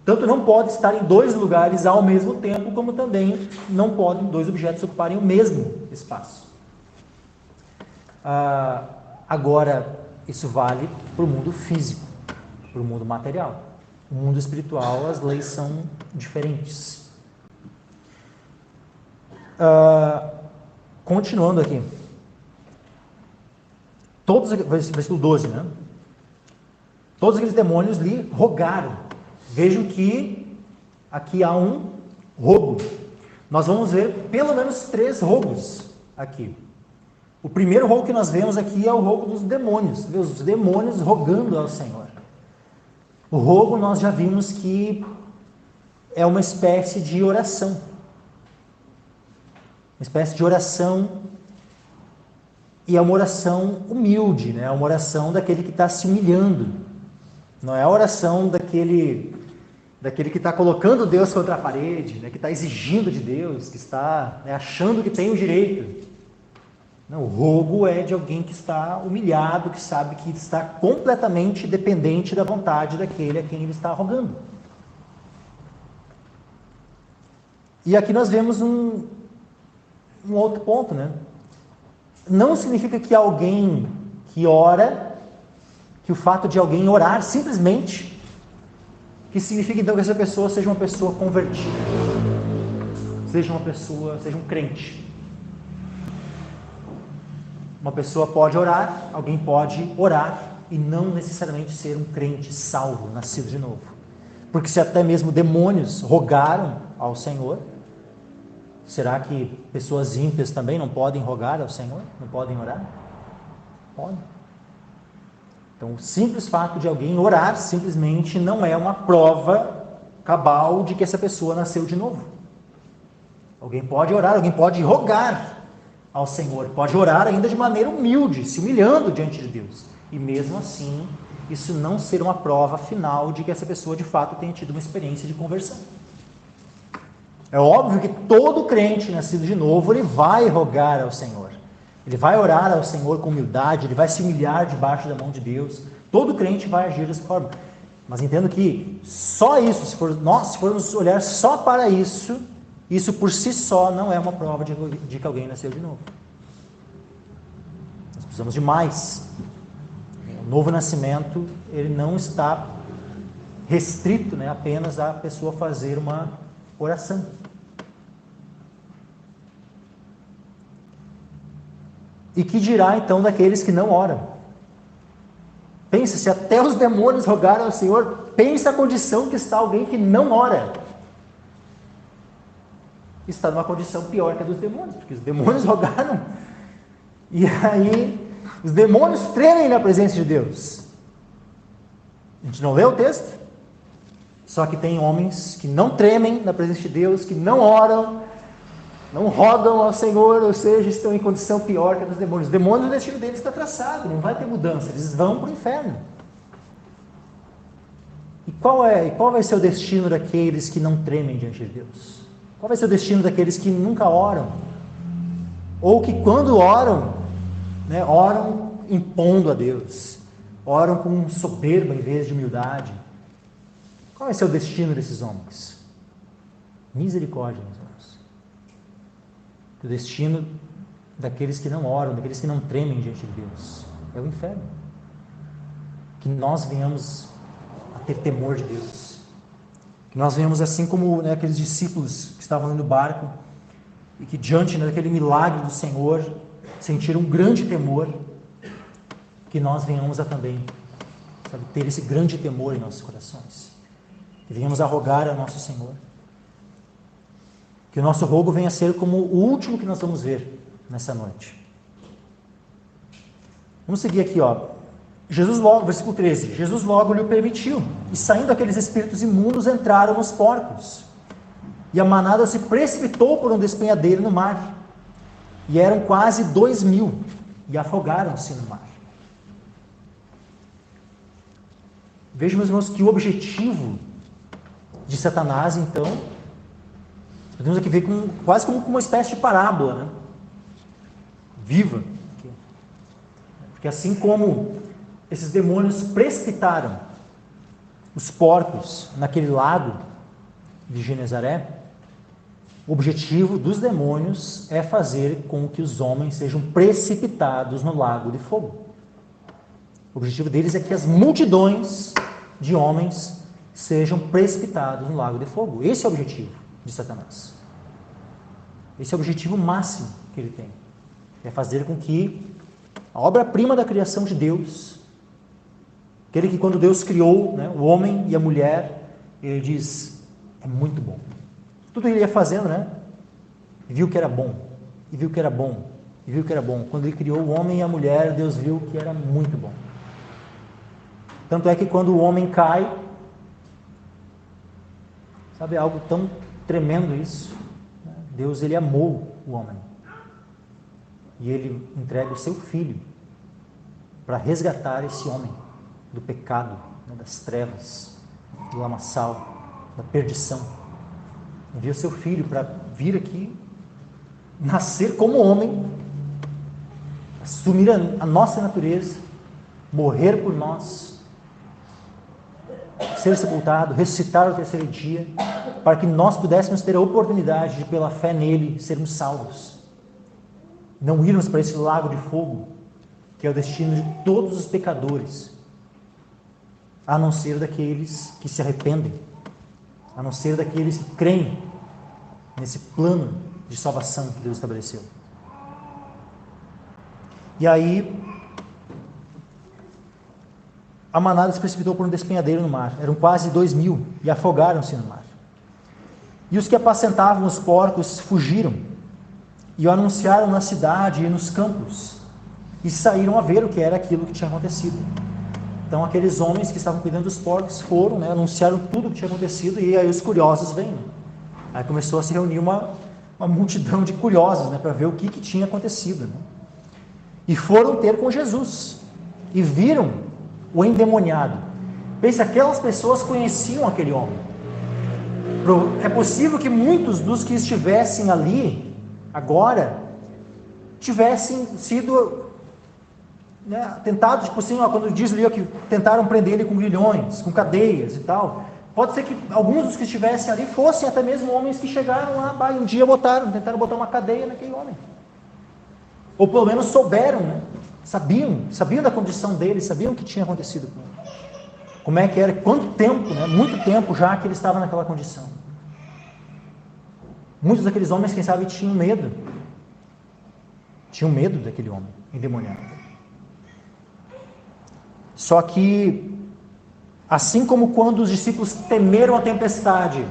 Speaker 1: Tanto não pode estar em 2 lugares ao mesmo tempo, como também não podem 2 objetos ocuparem o mesmo espaço. Agora, isso vale para o mundo físico, para o mundo material. O mundo espiritual, as leis são diferentes. Continuando aqui. Versículo 12, Todos aqueles demônios lhe rogaram. Vejam que aqui há um rogo. Nós vamos ver pelo menos 3 rogos aqui. O primeiro rogo que nós vemos aqui é o rogo dos demônios. Os demônios rogando ao Senhor. O rogo nós já vimos que é uma espécie de oração. Uma espécie de oração, e é uma oração humilde, é uma oração daquele que está se humilhando. Não é a oração daquele que está colocando Deus contra a parede, que está exigindo de Deus, que está achando que tem o direito. Não, o rogo é de alguém que está humilhado, que sabe que está completamente dependente da vontade daquele a quem ele está rogando. E aqui nós vemos um outro ponto, Não significa que alguém que ora, que o fato de alguém orar simplesmente, que significa então que essa pessoa seja uma pessoa convertida, seja um crente. Uma pessoa pode orar, alguém pode orar e não necessariamente ser um crente salvo, nascido de novo. Porque se até mesmo demônios rogaram ao Senhor, será que pessoas ímpias também não podem rogar ao Senhor? Não podem orar? Podem. Então, o simples fato de alguém orar simplesmente não é uma prova cabal de que essa pessoa nasceu de novo. Alguém pode orar, alguém pode rogar ao Senhor, pode orar ainda de maneira humilde, se humilhando diante de Deus. E mesmo assim, isso não ser uma prova final de que essa pessoa de fato tenha tido uma experiência de conversão. É óbvio que todo crente nascido de novo, ele vai rogar ao Senhor. Ele vai orar ao Senhor com humildade, ele vai se humilhar debaixo da mão de Deus. Todo crente vai agir dessa forma. Mas entendo que só isso, se formos olhar só para isso, isso por si só não é uma prova de que alguém nasceu de novo. Nós precisamos de mais. O novo nascimento, ele não está restrito, né, apenas a pessoa fazer uma oração. E que dirá então daqueles que não oram? Pensa, se até os demônios rogaram ao Senhor, pensa a condição que está alguém que não ora. Está numa condição pior que a dos demônios, porque os demônios rogaram. E aí, os demônios tremem na presença de Deus. A gente não lê o texto? Só que tem homens que não tremem na presença de Deus, que não oram, não rogam ao Senhor, ou seja, estão em condição pior que a dos demônios. Os demônios, o destino deles está traçado, não vai ter mudança, eles vão para o inferno. E qual vai ser o destino daqueles que não tremem diante de Deus? Qual vai ser o destino daqueles que nunca oram? Ou que quando oram, né, oram impondo a Deus, oram com soberba em vez de humildade? Qual vai ser o destino desses homens? Misericórdia, meus irmãos. O destino daqueles que não oram, daqueles que não tremem diante de Deus, é o inferno. Que nós venhamos a ter temor de Deus. Que nós venhamos assim como, né, aqueles discípulos que estavam no barco e que diante, né, daquele milagre do Senhor sentiram um grande temor. Que nós venhamos a também, sabe, ter esse grande temor em nossos corações. Que venhamos a rogar ao nosso Senhor. Que o nosso rogo venha a ser como o último que nós vamos ver nessa noite. Vamos seguir aqui, Jesus logo, versículo 13. Jesus logo lhe permitiu, e saindo aqueles espíritos imundos entraram nos porcos. E a manada se precipitou por um despenhadeiro no mar. E eram quase 2.000, e afogaram-se no mar. Vejam, meus irmãos, que o objetivo de Satanás, então, podemos aqui ver quase como uma espécie de parábola, né? Viva. Porque assim como esses demônios precipitaram os porcos naquele lago de Genezaré, o objetivo dos demônios é fazer com que os homens sejam precipitados no lago de fogo. O objetivo deles é que as multidões de homens sejam precipitados no lago de fogo. Esse é o objetivo de Satanás. Esse é o objetivo máximo que ele tem. É fazer com que a obra-prima da criação de Deus, aquele que quando Deus criou, né, o homem e a mulher, ele diz, é muito bom. Tudo ele ia fazendo, né? E viu que era bom, e viu que era bom, e viu que era bom. Quando ele criou o homem e a mulher, Deus viu que era muito bom. Tanto é que quando o homem cai, sabe, algo tão tremendo isso, né? Deus, ele amou o homem. E ele entrega o seu filho para resgatar esse homem do pecado, né, das trevas, do lamaçal, da perdição. Enviou seu filho para vir aqui, nascer como homem, assumir a nossa natureza, morrer por nós, ser sepultado, ressuscitar ao terceiro dia, para que nós pudéssemos ter a oportunidade de, pela fé nele, sermos salvos. Não irmos para esse lago de fogo, que é o destino de todos os pecadores, a não ser daqueles que se arrependem, a não ser daqueles que creem nesse plano de salvação que Deus estabeleceu. E aí, a manada se precipitou por um despenhadeiro no mar. Eram quase 2.000 e afogaram-se no mar. E os que apacentavam os porcos fugiram e o anunciaram na cidade e nos campos e saíram a ver o que era aquilo que tinha acontecido. Então aqueles homens que estavam cuidando dos porcos foram, né, anunciaram tudo o que tinha acontecido, e aí os curiosos vêm. Aí começou a se reunir uma multidão de curiosos, né, para ver o que tinha acontecido. Né? E foram ter com Jesus e viram o endemoniado. Pense, aquelas pessoas conheciam aquele homem. É possível que muitos dos que estivessem ali agora tivessem sido, né, tentados, tipo assim, ó, quando diz ali ó, que tentaram prender ele com grilhões, com cadeias e tal. Pode ser que alguns dos que estivessem ali fossem até mesmo homens que chegaram lá e um dia tentaram botar uma cadeia naquele homem. Ou pelo menos souberam, né? Sabiam da condição dele, sabiam o que tinha acontecido com ele. Como é que era, quanto tempo, né? Muito tempo já que ele estava naquela condição. Muitos daqueles homens, quem sabe, tinham medo. Tinham medo daquele homem endemoniado. Só que, assim como quando os discípulos temeram a tempestade,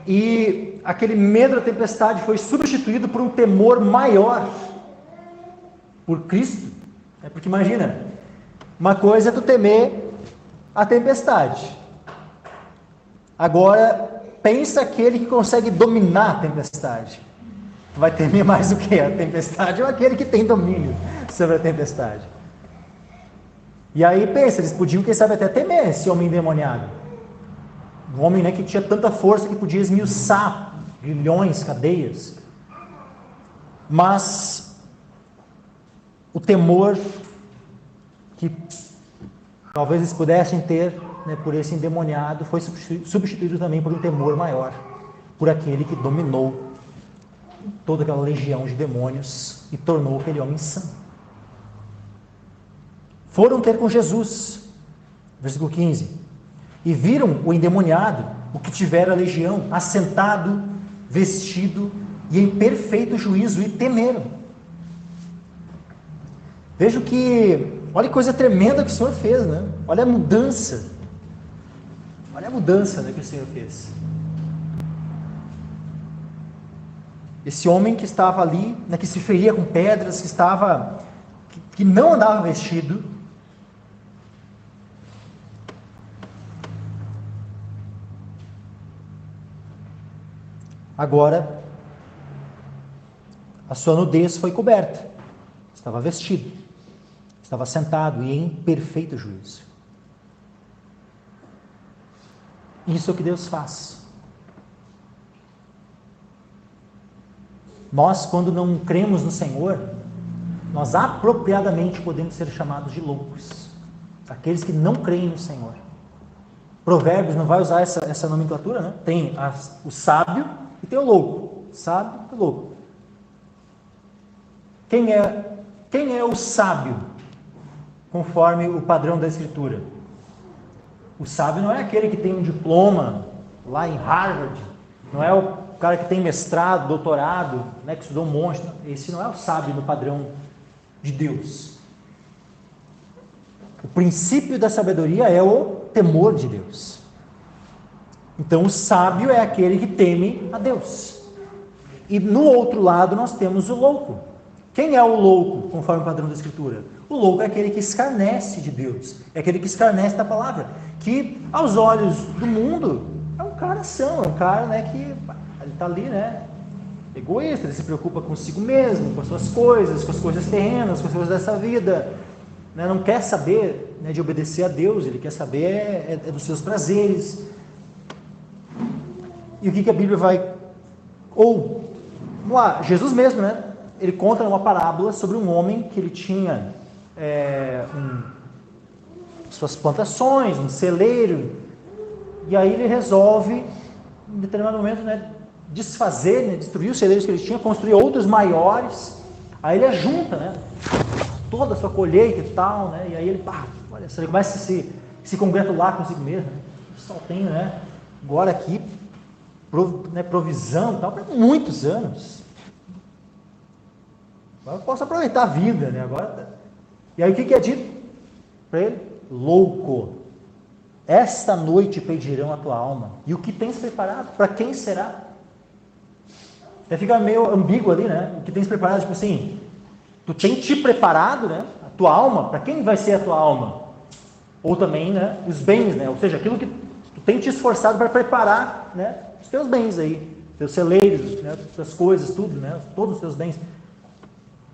Speaker 1: e aquele medo da tempestade foi substituído por um temor maior por Cristo, porque imagina, uma coisa é tu temer a tempestade. Agora, pensa aquele que consegue dominar a tempestade. Tu vai temer mais o que? A tempestade ou aquele que tem domínio sobre a tempestade? E aí pensa, eles podiam, quem sabe, até temer esse homem endemoniado. Um homem, né, que tinha tanta força que podia esmiuçar grilhões, cadeias. Mas o temor que talvez eles pudessem ter, né, por esse endemoniado foi substituído também por um temor maior, por aquele que dominou toda aquela legião de demônios e tornou aquele homem sã. Foram ter com Jesus, versículo 15, e viram o endemoniado, o que tivera a legião, assentado, vestido e em perfeito juízo, e temeram. Vejo que, olha que coisa tremenda que o Senhor fez, né? Olha a mudança. Olha a mudança, né, que o Senhor fez. Esse homem que estava ali, né, que se feria com pedras, que não andava vestido, agora a sua nudez foi coberta, estava vestido, estava sentado e em perfeito juízo. Isso é o que Deus faz. Nós, quando não cremos no Senhor, nós apropriadamente podemos ser chamados de loucos, aqueles que não creem no Senhor. Provérbios não vai usar essa nomenclatura, né? Tem o sábio e tem o louco. Sábio e louco. Quem é o sábio, conforme o padrão da Escritura? O sábio não é aquele que tem um diploma lá em Harvard, não é o cara que tem mestrado, doutorado, né, que estudou um monte. Esse não é o sábio no padrão de Deus. O princípio da sabedoria é o temor de Deus. Então o sábio é aquele que teme a Deus. E no outro lado nós temos o louco. Quem é o louco, conforme o padrão da Escritura? O louco é aquele que escarnece de Deus, é aquele que escarnece da palavra, que aos olhos do mundo é um cara são, é um cara, né, que ele está ali, né, egoísta, ele se preocupa consigo mesmo, com as suas coisas, com as coisas terrenas, com as coisas dessa vida, né, não quer saber, né, de obedecer a Deus, ele quer saber dos seus prazeres. E o que a Bíblia vai... Ou, vamos lá, Jesus mesmo, né, ele conta uma parábola sobre um homem que ele tinha suas plantações, um celeiro, e aí ele resolve, em determinado momento, né, desfazer, né, destruir os celeiros que ele tinha, construir outros maiores. Aí ele ajunta, né, toda a sua colheita e tal, né, e aí ele, olha, ele começa a se congratular consigo mesmo, né, só tenho, né, agora aqui, provisão e tal, para muitos anos. Agora eu posso aproveitar a vida, né? E aí o que é dito para ele? Louco, esta noite pedirão a tua alma. E o que tens preparado? Para quem será? Fica meio ambíguo ali, né? O que tens preparado, tipo assim, tu tem te preparado, né? A tua alma, para quem vai ser a tua alma? Ou também, né? Os bens, né? Ou seja, aquilo que tu tem te esforçado para preparar, né? Os teus bens aí, teus celeiros, né? Tuas coisas, tudo, né? Todos os teus bens.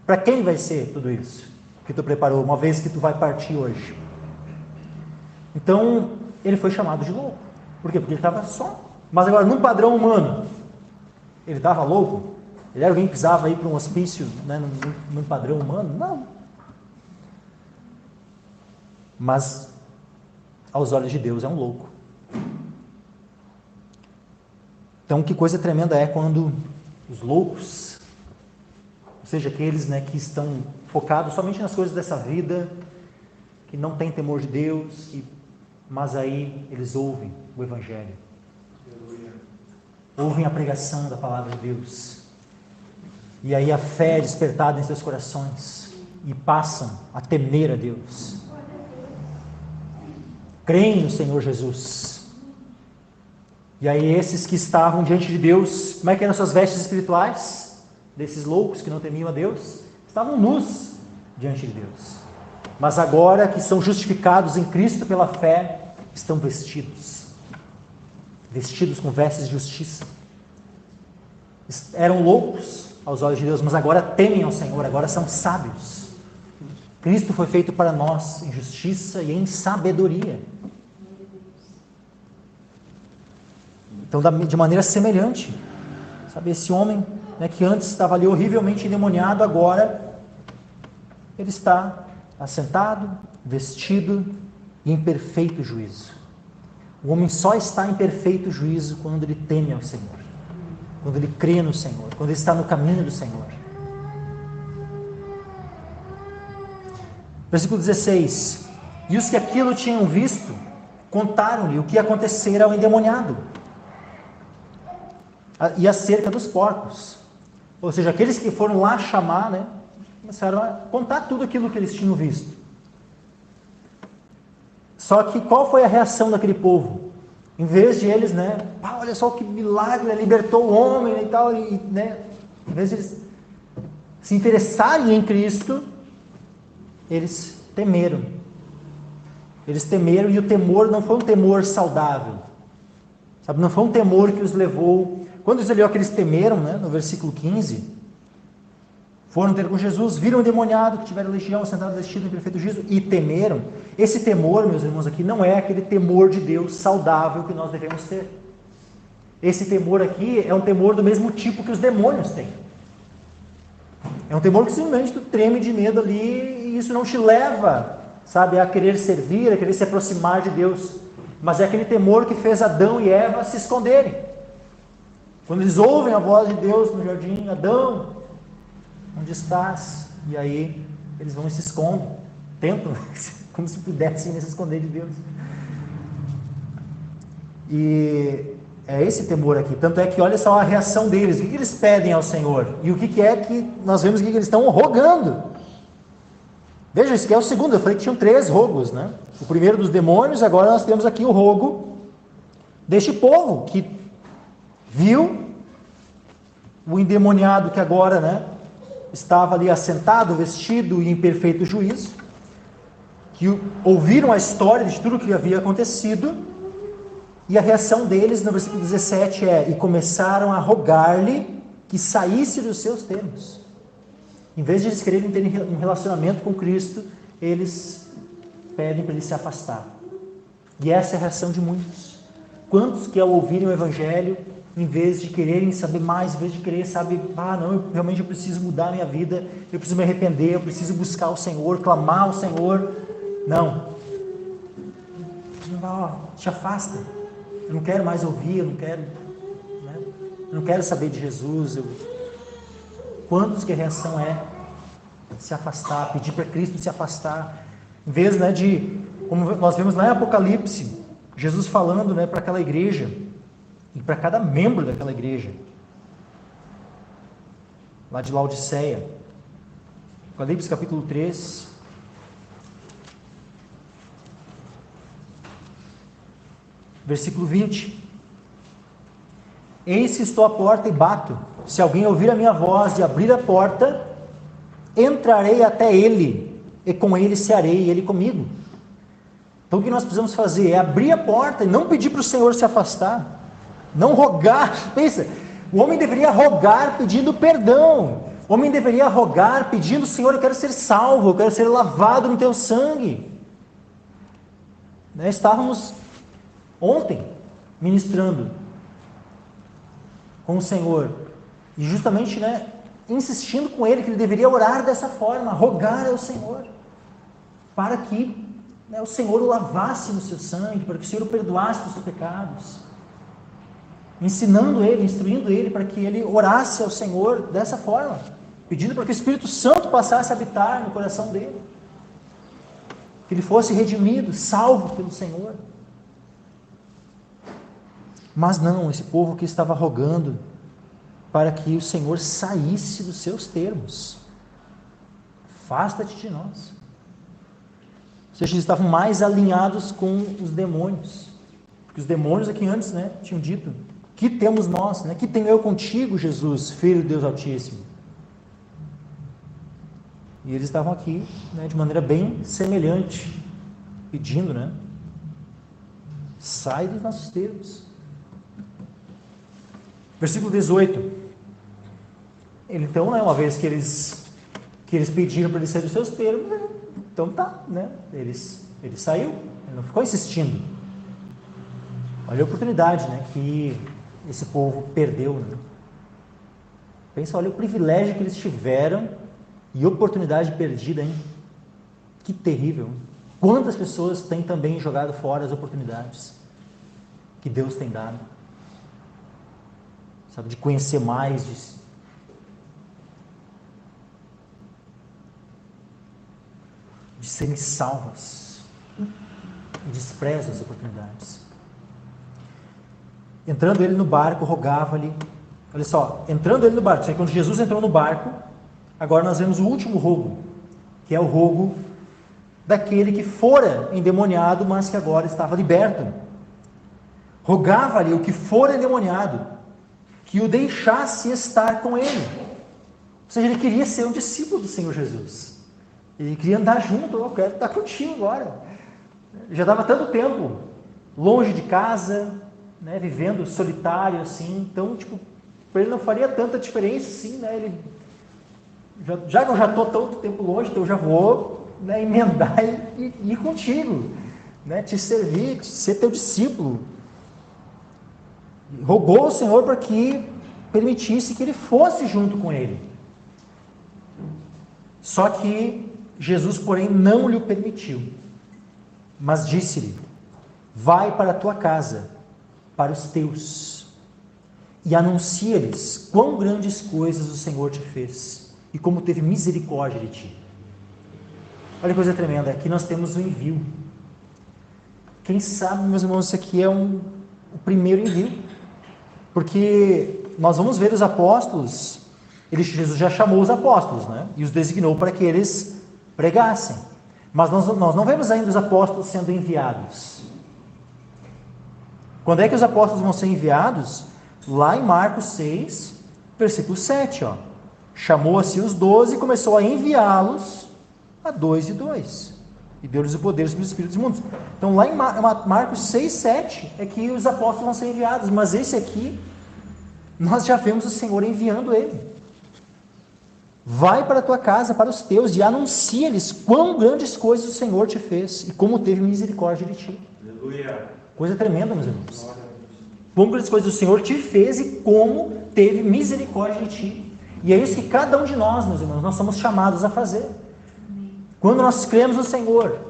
Speaker 1: Para quem vai ser tudo isso que tu preparou, uma vez que tu vai partir hoje? Então, ele foi chamado de louco. Por quê? Porque ele estava só. Mas agora, num padrão humano, ele estava louco? Ele era alguém que precisava ir para um hospício, né, num padrão humano? Não. Mas, aos olhos de Deus, é um louco. Então, que coisa tremenda é quando os loucos, ou seja, aqueles, né, que estão focados somente nas coisas dessa vida, que não têm temor de Deus, mas aí eles ouvem o Evangelho. Ouvem a pregação da palavra de Deus. E aí a fé é despertada em seus corações e passam a temer a Deus. Creem no Senhor Jesus. E aí esses que estavam diante de Deus, como é que eram suas vestes espirituais? Desses loucos que não temiam a Deus? Estavam nus diante de Deus. Mas agora que são justificados em Cristo pela fé, estão vestidos com vestes de justiça. Eram loucos aos olhos de Deus, mas agora temem ao Senhor, agora são sábios. Cristo foi feito para nós em justiça e em sabedoria. Então, de maneira semelhante, sabe, esse homem, né, que antes estava ali horrivelmente endemoniado, agora ele está assentado, vestido e em perfeito juízo. O homem só está em perfeito juízo quando ele teme ao Senhor, quando ele crê no Senhor, quando ele está no caminho do Senhor. Versículo 16: E os que aquilo tinham visto, contaram-lhe o que acontecera ao endemoniado, e acerca dos porcos. Ou seja, aqueles que foram lá chamar, né, começaram a contar tudo aquilo que eles tinham visto. Só que qual foi a reação daquele povo? Em vez de eles, né, olha só que milagre, né, libertou o homem e tal, né, em vez de eles se interessarem em Cristo, eles temeram. Eles temeram, e o temor não foi um temor saudável. Sabe, não foi um temor que os levou. Quando eles olhou que eles temeram, né, no versículo 15, foram ter com Jesus, viram o endemoniado que tiveram legião, sentado vestido em perfeito juízo, e temeram. Esse temor, meus irmãos, aqui não é aquele temor de Deus saudável que nós devemos ter. Esse temor aqui é um temor do mesmo tipo que os demônios têm. É um temor que simplesmente tu treme de medo ali, e isso não te leva, sabe, a querer servir, a querer se aproximar de Deus. Mas é aquele temor que fez Adão e Eva se esconderem. Quando eles ouvem a voz de Deus no jardim: Adão, onde estás? E aí eles vão e se escondem, tentam, como se pudessem se esconder de Deus. E é esse temor aqui. Tanto é que olha só a reação deles. O que eles pedem ao Senhor? E o que é que nós vemos que eles estão rogando? Veja, isso aqui é o segundo. Eu falei que tinham 3 rogos, né? O primeiro dos demônios, agora nós temos aqui o rogo deste povo que viu o endemoniado que agora, né, estava ali assentado, vestido e em perfeito juízo, que ouviram a história de tudo o que havia acontecido, e a reação deles no versículo 17 é: e começaram a rogar-lhe que saísse dos seus termos. Em vez de eles quererem ter um relacionamento com Cristo, eles pedem para ele se afastar. E essa é a reação de muitos. Quantos que ao ouvirem o Evangelho, em vez de quererem saber mais, em vez de querer saber, não, eu realmente preciso mudar a minha vida, eu preciso me arrepender, eu preciso buscar o Senhor, clamar ao Senhor, não, te afasta, eu não quero mais ouvir, eu não quero saber de Jesus. Quantos que a reação é se afastar, pedir para Cristo se afastar, em vez, né, de, como nós vemos lá em Apocalipse, Jesus falando, né, para aquela igreja, e para cada membro daquela igreja, lá de Laodiceia, Apocalipse capítulo 3, versículo 20: Eis que estou à porta e bato, se alguém ouvir a minha voz e abrir a porta, entrarei até ele, e com ele cearei, e ele comigo. Então o que nós precisamos fazer é abrir a porta e não pedir para o Senhor se afastar, não rogar. Pensa, o homem deveria rogar pedindo perdão, o homem deveria rogar pedindo: Senhor, eu quero ser salvo, eu quero ser lavado no teu sangue. Estávamos ontem ministrando com o Senhor, E justamente, né, insistindo com ele que ele deveria orar dessa forma, rogar ao Senhor, para que, né, o Senhor o lavasse no seu sangue, para que o Senhor o perdoasse dos seus pecados. Ensinando ele, instruindo ele para que ele orasse ao Senhor dessa forma, pedindo para que o Espírito Santo passasse a habitar no coração dele, que ele fosse redimido, salvo pelo Senhor. Mas não, esse povo que estava rogando para que o Senhor saísse dos seus termos. Afasta-te de nós. Ou seja, eles estavam mais alinhados com os demônios. Porque os demônios aqui antes, né, tinham dito: que temos nós? Né? Que tenho eu contigo, Jesus, Filho de Deus Altíssimo? E eles estavam aqui, né, de maneira bem semelhante, pedindo, né? Sai dos nossos termos. Versículo 18. Então, né, uma vez que eles pediram para ele sair dos seus termos, então tá, né? Ele saiu, ele não ficou insistindo. Olha a oportunidade, né, que esse povo perdeu, né? Pensa, olha o privilégio que eles tiveram e oportunidade perdida, hein? Que terrível. Quantas pessoas têm também jogado fora as oportunidades que Deus tem dado? Sabe, de conhecer mais, de serem salvas, e desprezam as oportunidades. Entrando ele no barco, rogava-lhe. Olha só, entrando ele no barco, quando Jesus entrou no barco, agora nós vemos o último rogo, que é o rogo daquele que fora endemoniado, mas que agora estava liberto. Rogava-lhe o que fora endemoniado, que o deixasse estar com ele. Ou seja, ele queria ser um discípulo do Senhor Jesus. Ele queria andar junto. Eu quero estar contigo agora. Já dava tanto tempo longe de casa, né, vivendo solitário assim. Então, tipo, para ele não faria tanta diferença assim, né? Ele, já que eu já estou tanto tempo longe, então eu já vou, né, emendar e ir contigo, né, te servir, ser teu discípulo. Rogou ao Senhor para que permitisse que ele fosse junto com ele. Só que Jesus, porém, não lhe permitiu, mas disse-lhe: vai para a tua casa, para os teus, e anuncia-lhes quão grandes coisas o Senhor te fez, e como teve misericórdia de ti. Olha que coisa tremenda, aqui nós temos o envio. Quem sabe, meus irmãos, isso aqui é o primeiro envio, porque nós vamos ver os apóstolos, Jesus já chamou os apóstolos, né, e os designou para que eles pregassem, mas nós não vemos ainda os apóstolos sendo enviados. Quando é que os apóstolos vão ser enviados? Lá em Marcos 6, versículo 7, ó. Chamou a si os 12 e começou a enviá-los a 2 e 2, e deu-lhes o poder sobre os espíritos imundos. Então lá em Marcos 6, 7 é que os apóstolos vão ser enviados, mas esse aqui nós já vemos o Senhor enviando ele. Vai para a tua casa, para os teus, e anuncia-lhes quão grandes coisas o Senhor te fez e como teve misericórdia de ti. Aleluia. Coisa tremenda, meus irmãos. Quão grandes coisas o Senhor te fez e como teve misericórdia de ti. E é isso que cada um de nós, meus irmãos, nós somos chamados a fazer. Quando nós cremos no Senhor,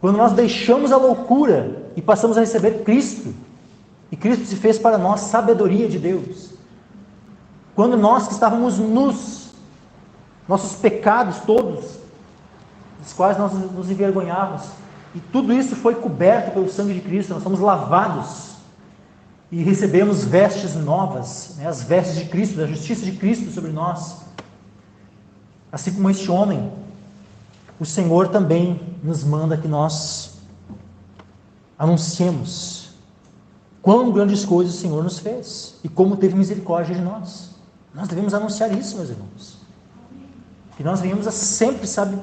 Speaker 1: quando nós deixamos a loucura e passamos a receber Cristo, e Cristo se fez para nós sabedoria de Deus. Quando nós que estávamos nus, nossos pecados todos, dos quais nós nos envergonhávamos, e tudo isso foi coberto pelo sangue de Cristo, nós somos lavados e recebemos vestes novas, né, as vestes de Cristo, da justiça de Cristo sobre nós. Assim como este homem, o Senhor também nos manda que nós anunciemos quão grandes coisas o Senhor nos fez e como teve misericórdia de nós. Nós devemos anunciar isso, meus irmãos. Que nós venhamos a sempre, sabe,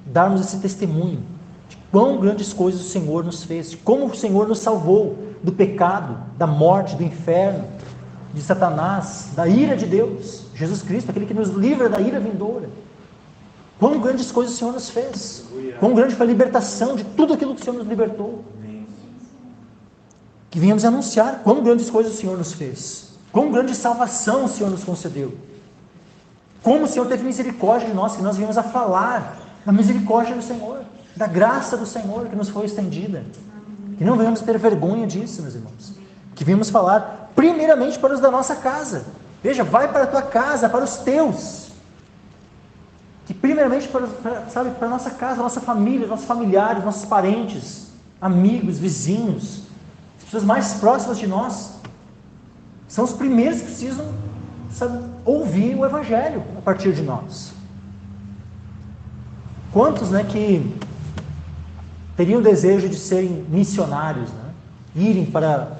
Speaker 1: darmos esse testemunho de quão grandes coisas o Senhor nos fez, de como o Senhor nos salvou do pecado, da morte, do inferno, de Satanás, da ira de Deus, Jesus Cristo, aquele que nos livra da ira vindoura. Quão grandes coisas o Senhor nos fez, quão grande foi a libertação de tudo aquilo que o Senhor nos libertou. Que venhamos anunciar quão grandes coisas o Senhor nos fez. Quão grande salvação o Senhor nos concedeu. Como o Senhor teve misericórdia de nós, que nós viemos a falar da misericórdia do Senhor, da graça do Senhor que nos foi estendida. Que não venhamos ter vergonha disso, meus irmãos. Que viemos falar primeiramente para os da nossa casa. Veja, vai para a tua casa, para os teus. Que primeiramente para a nossa casa, nossa família, nossos familiares, nossos parentes, amigos, vizinhos, as pessoas mais próximas de nós, são os primeiros que precisam, ouvir o Evangelho a partir de nós. Quantos, que teriam desejo de serem missionários, irem para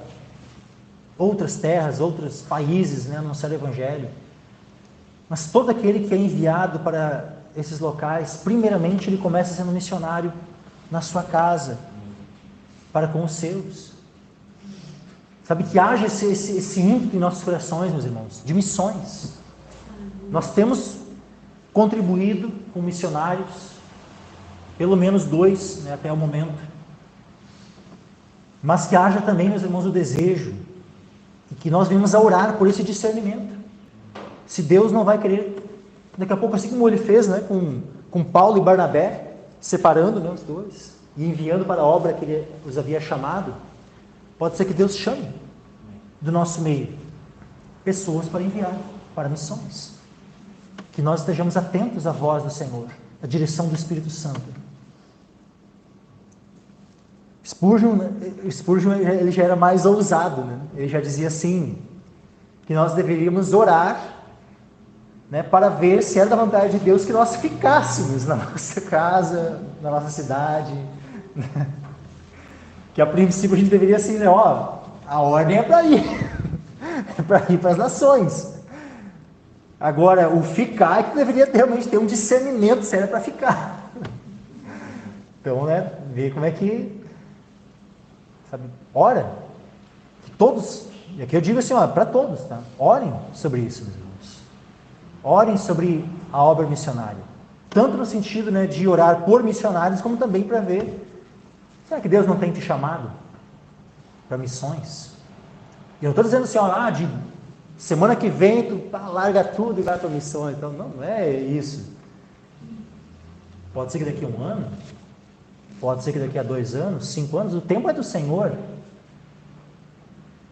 Speaker 1: outras terras, outros países, anunciar o Evangelho? Mas todo aquele que é enviado para esses locais, primeiramente ele começa sendo missionário na sua casa, para com os seus. Sabe, que haja esse ímpeto em nossos corações, meus irmãos, de missões. Nós temos contribuído com missionários, pelo menos 2, até o momento. Mas que haja também, meus irmãos, o desejo, e que nós venhamos a orar por esse discernimento. Se Deus não vai querer, daqui a pouco, assim como ele fez, com Paulo e Barnabé, separando, os dois, e enviando para a obra que ele os havia chamado, pode ser que Deus chame do nosso meio pessoas para enviar para missões. Que nós estejamos atentos à voz do Senhor, à direção do Espírito Santo. Spurgeon, ele já era mais ousado, ele já dizia assim, que nós deveríamos orar, para ver se era da vontade de Deus que nós ficássemos na nossa casa, na nossa cidade, que a princípio a gente deveria assim, a ordem é para ir, é para ir para as nações. Agora, o ficar é que deveria realmente ter um discernimento se era para ficar. Então, ver como é que, ora, que todos, e aqui eu digo assim, para todos, orem sobre isso, meus irmãos. Orem sobre a obra missionária, tanto no sentido, de orar por missionários, como também para ver, será que Deus não tem te chamado para missões? E eu não estou dizendo assim, de semana que vem tu larga tudo e vai para missões. Então, não é isso. Pode ser que daqui a 1 ano, pode ser que daqui a 2 anos, 5 anos, o tempo é do Senhor.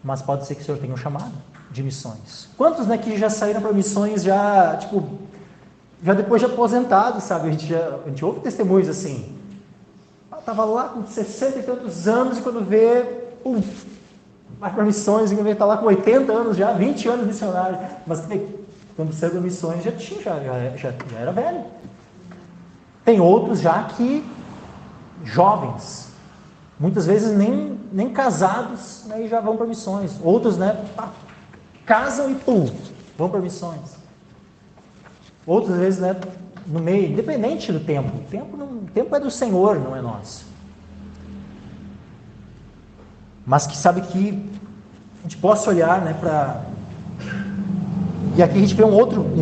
Speaker 1: Mas pode ser que o Senhor tenha um chamado de missões. Quantos, que já saíram para missões já depois de aposentados, sabe? A gente ouve testemunhos assim. Estava lá com 60 e tantos anos e quando vê, vai para missões, e está lá com 80 anos já, 20 anos missionário. Mas quando saiu para missões já era velho. Tem outros já que, jovens, muitas vezes nem casados, e já vão para missões. Outros, casam e vão para missões. Outras vezes, no meio, independente do tempo. O tempo é do Senhor, não é nosso. Mas que sabe que a gente possa olhar, para... E aqui a gente vê um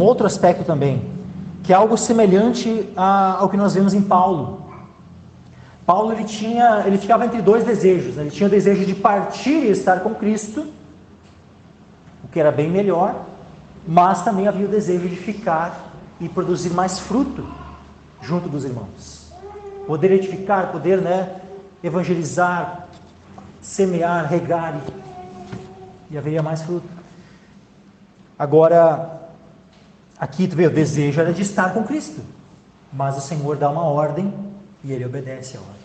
Speaker 1: outro aspecto também, que é algo semelhante ao que nós vemos em Paulo. Paulo, ele ficava entre 2 desejos. Ele tinha o desejo de partir e estar com Cristo, o que era bem melhor, mas também havia o desejo de ficar e produzir mais fruto junto dos irmãos. Poder edificar, poder, evangelizar, semear, regar, e haveria mais fruto. Agora, aqui tu vê, o desejo era de estar com Cristo, mas o Senhor dá uma ordem e ele obedece a ordem.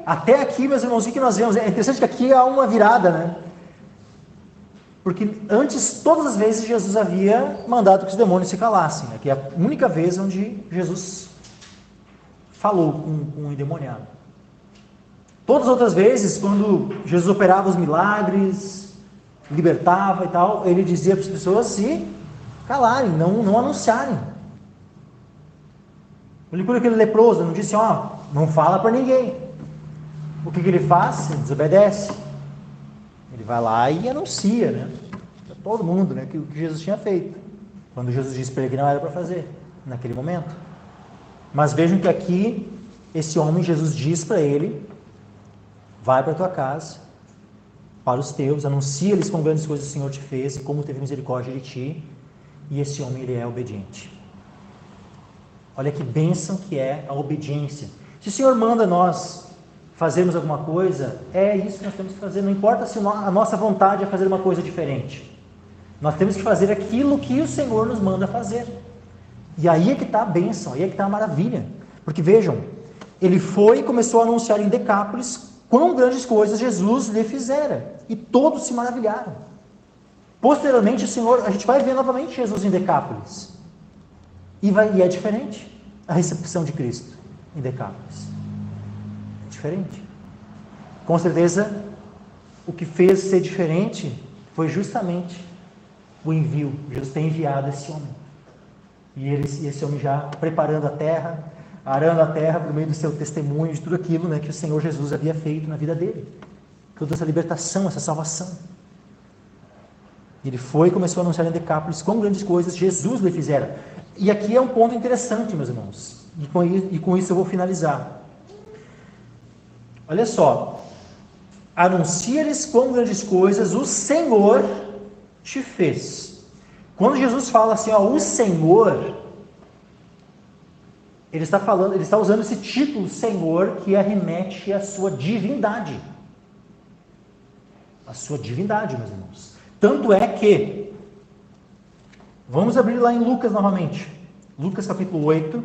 Speaker 1: Até aqui, meus irmãos, o que nós vemos? É interessante que aqui há uma virada, porque antes, todas as vezes, Jesus havia mandado que os demônios se calassem. Aqui é a única vez onde Jesus falou com um endemoniado. Todas as outras vezes, quando Jesus operava os milagres, libertava e tal, ele dizia para as pessoas se calarem, não anunciarem. Ele cura aquele leproso, não disse, não fala para ninguém. O que ele faz? Ele desobedece. Ele vai lá e anuncia, para todo mundo, que o que Jesus tinha feito. Quando Jesus disse para ele que não era para fazer, naquele momento. Mas vejam que aqui, esse homem, Jesus diz para ele, vai para a tua casa para os teus, anuncia-lhes quão grandes coisas o Senhor te fez e como teve misericórdia de ti. E esse homem, ele é obediente. Olha que bênção que é a obediência. Se o Senhor manda nós fazermos alguma coisa, é isso que nós temos que fazer. Não importa se a nossa vontade é fazer uma coisa diferente. Nós temos que fazer aquilo que o Senhor nos manda fazer. E aí é que está a bênção, aí é que está a maravilha. Porque vejam, ele foi e começou a anunciar em Decápolis quão grandes coisas Jesus lhe fizera. E todos se maravilharam. Posteriormente, a gente vai ver novamente Jesus em Decápolis. E é diferente a recepção de Cristo em Decápolis. É diferente. Com certeza, o que fez ser diferente foi justamente o envio. Jesus tem enviado esse homem. E esse homem já preparando a terra, arando a terra por meio do seu testemunho, de tudo aquilo, né, que o Senhor Jesus havia feito na vida dele. Toda essa libertação, essa salvação. Ele foi e começou a anunciar em Decápolis quão grandes coisas Jesus lhe fizera. E aqui é um ponto interessante, meus irmãos. E com isso eu vou finalizar. Olha só. Anuncia-lhes quão grandes coisas o Senhor te fez. Quando Jesus fala assim, ó, o Senhor, ele está usando esse título Senhor que remete à sua divindade. A sua divindade, meus irmãos. Tanto é que, vamos abrir lá em Lucas novamente. Lucas capítulo 8.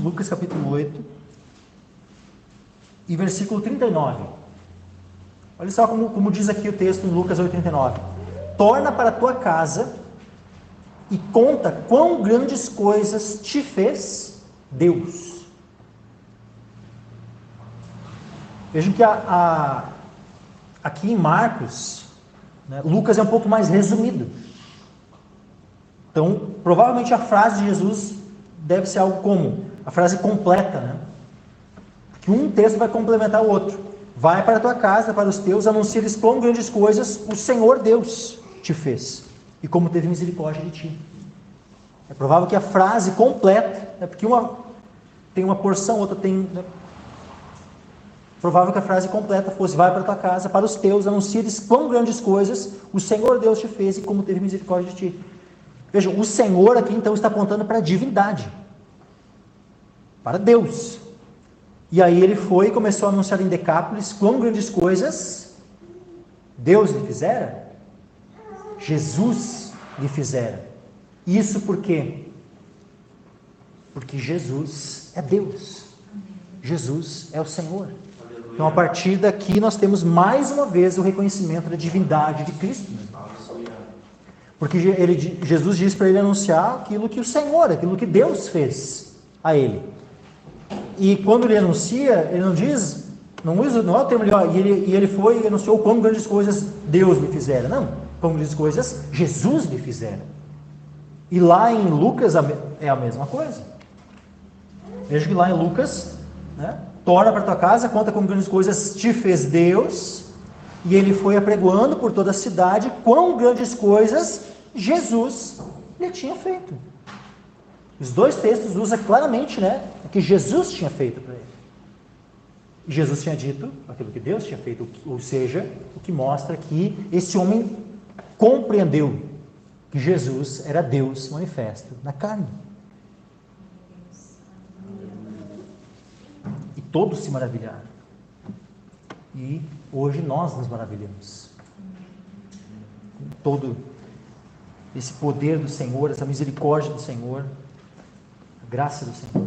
Speaker 1: Lucas capítulo 8. E versículo 39. Olha só como diz aqui o texto em Lucas 8,39. Torna para a tua casa e conta quão grandes coisas te fez Deus. Vejam que aqui em Marcos, né, Lucas é um pouco mais resumido. Então, provavelmente a frase de Jesus deve ser algo como a frase completa, né? Que um texto vai complementar o outro. Vai para a tua casa, para os teus, anuncia-lhes quão grandes coisas o Senhor Deus te fez e como teve misericórdia de ti. É provável que a frase completa, né, porque uma tem uma porção, outra tem... Né, provável que a frase completa fosse: vai para a tua casa, para os teus, anuncia-lhes quão grandes coisas o Senhor Deus te fez e como teve misericórdia de ti. Vejam, o Senhor aqui então está apontando para a divindade, para Deus. E aí ele foi e começou a anunciar em Decápolis quão grandes coisas Deus lhe fizera, Jesus lhe fizera. Isso por quê? Porque Jesus é Deus. Jesus é o Senhor. Então, a partir daqui, nós temos mais uma vez o reconhecimento da divindade de Cristo. Porque Jesus diz para ele anunciar aquilo que o Senhor, aquilo que Deus fez a ele. E quando ele anuncia, ele não diz, não é o termo, e ele foi e anunciou quão grandes coisas Deus lhe fizera. Não, quão grandes coisas Jesus lhe fizera. E lá em Lucas é a mesma coisa. Veja que lá em Lucas, né? Torna para tua casa, conta como grandes coisas te fez Deus, e ele foi apregoando por toda a cidade quão grandes coisas Jesus lhe tinha feito. Os dois textos usam claramente, né, o que Jesus tinha feito para ele. E Jesus tinha dito aquilo que Deus tinha feito, ou seja, o que mostra que esse homem compreendeu que Jesus era Deus manifesto na carne. Todos se maravilharam. E hoje nós nos maravilhamos. Com todo esse poder do Senhor, essa misericórdia do Senhor, a graça do Senhor.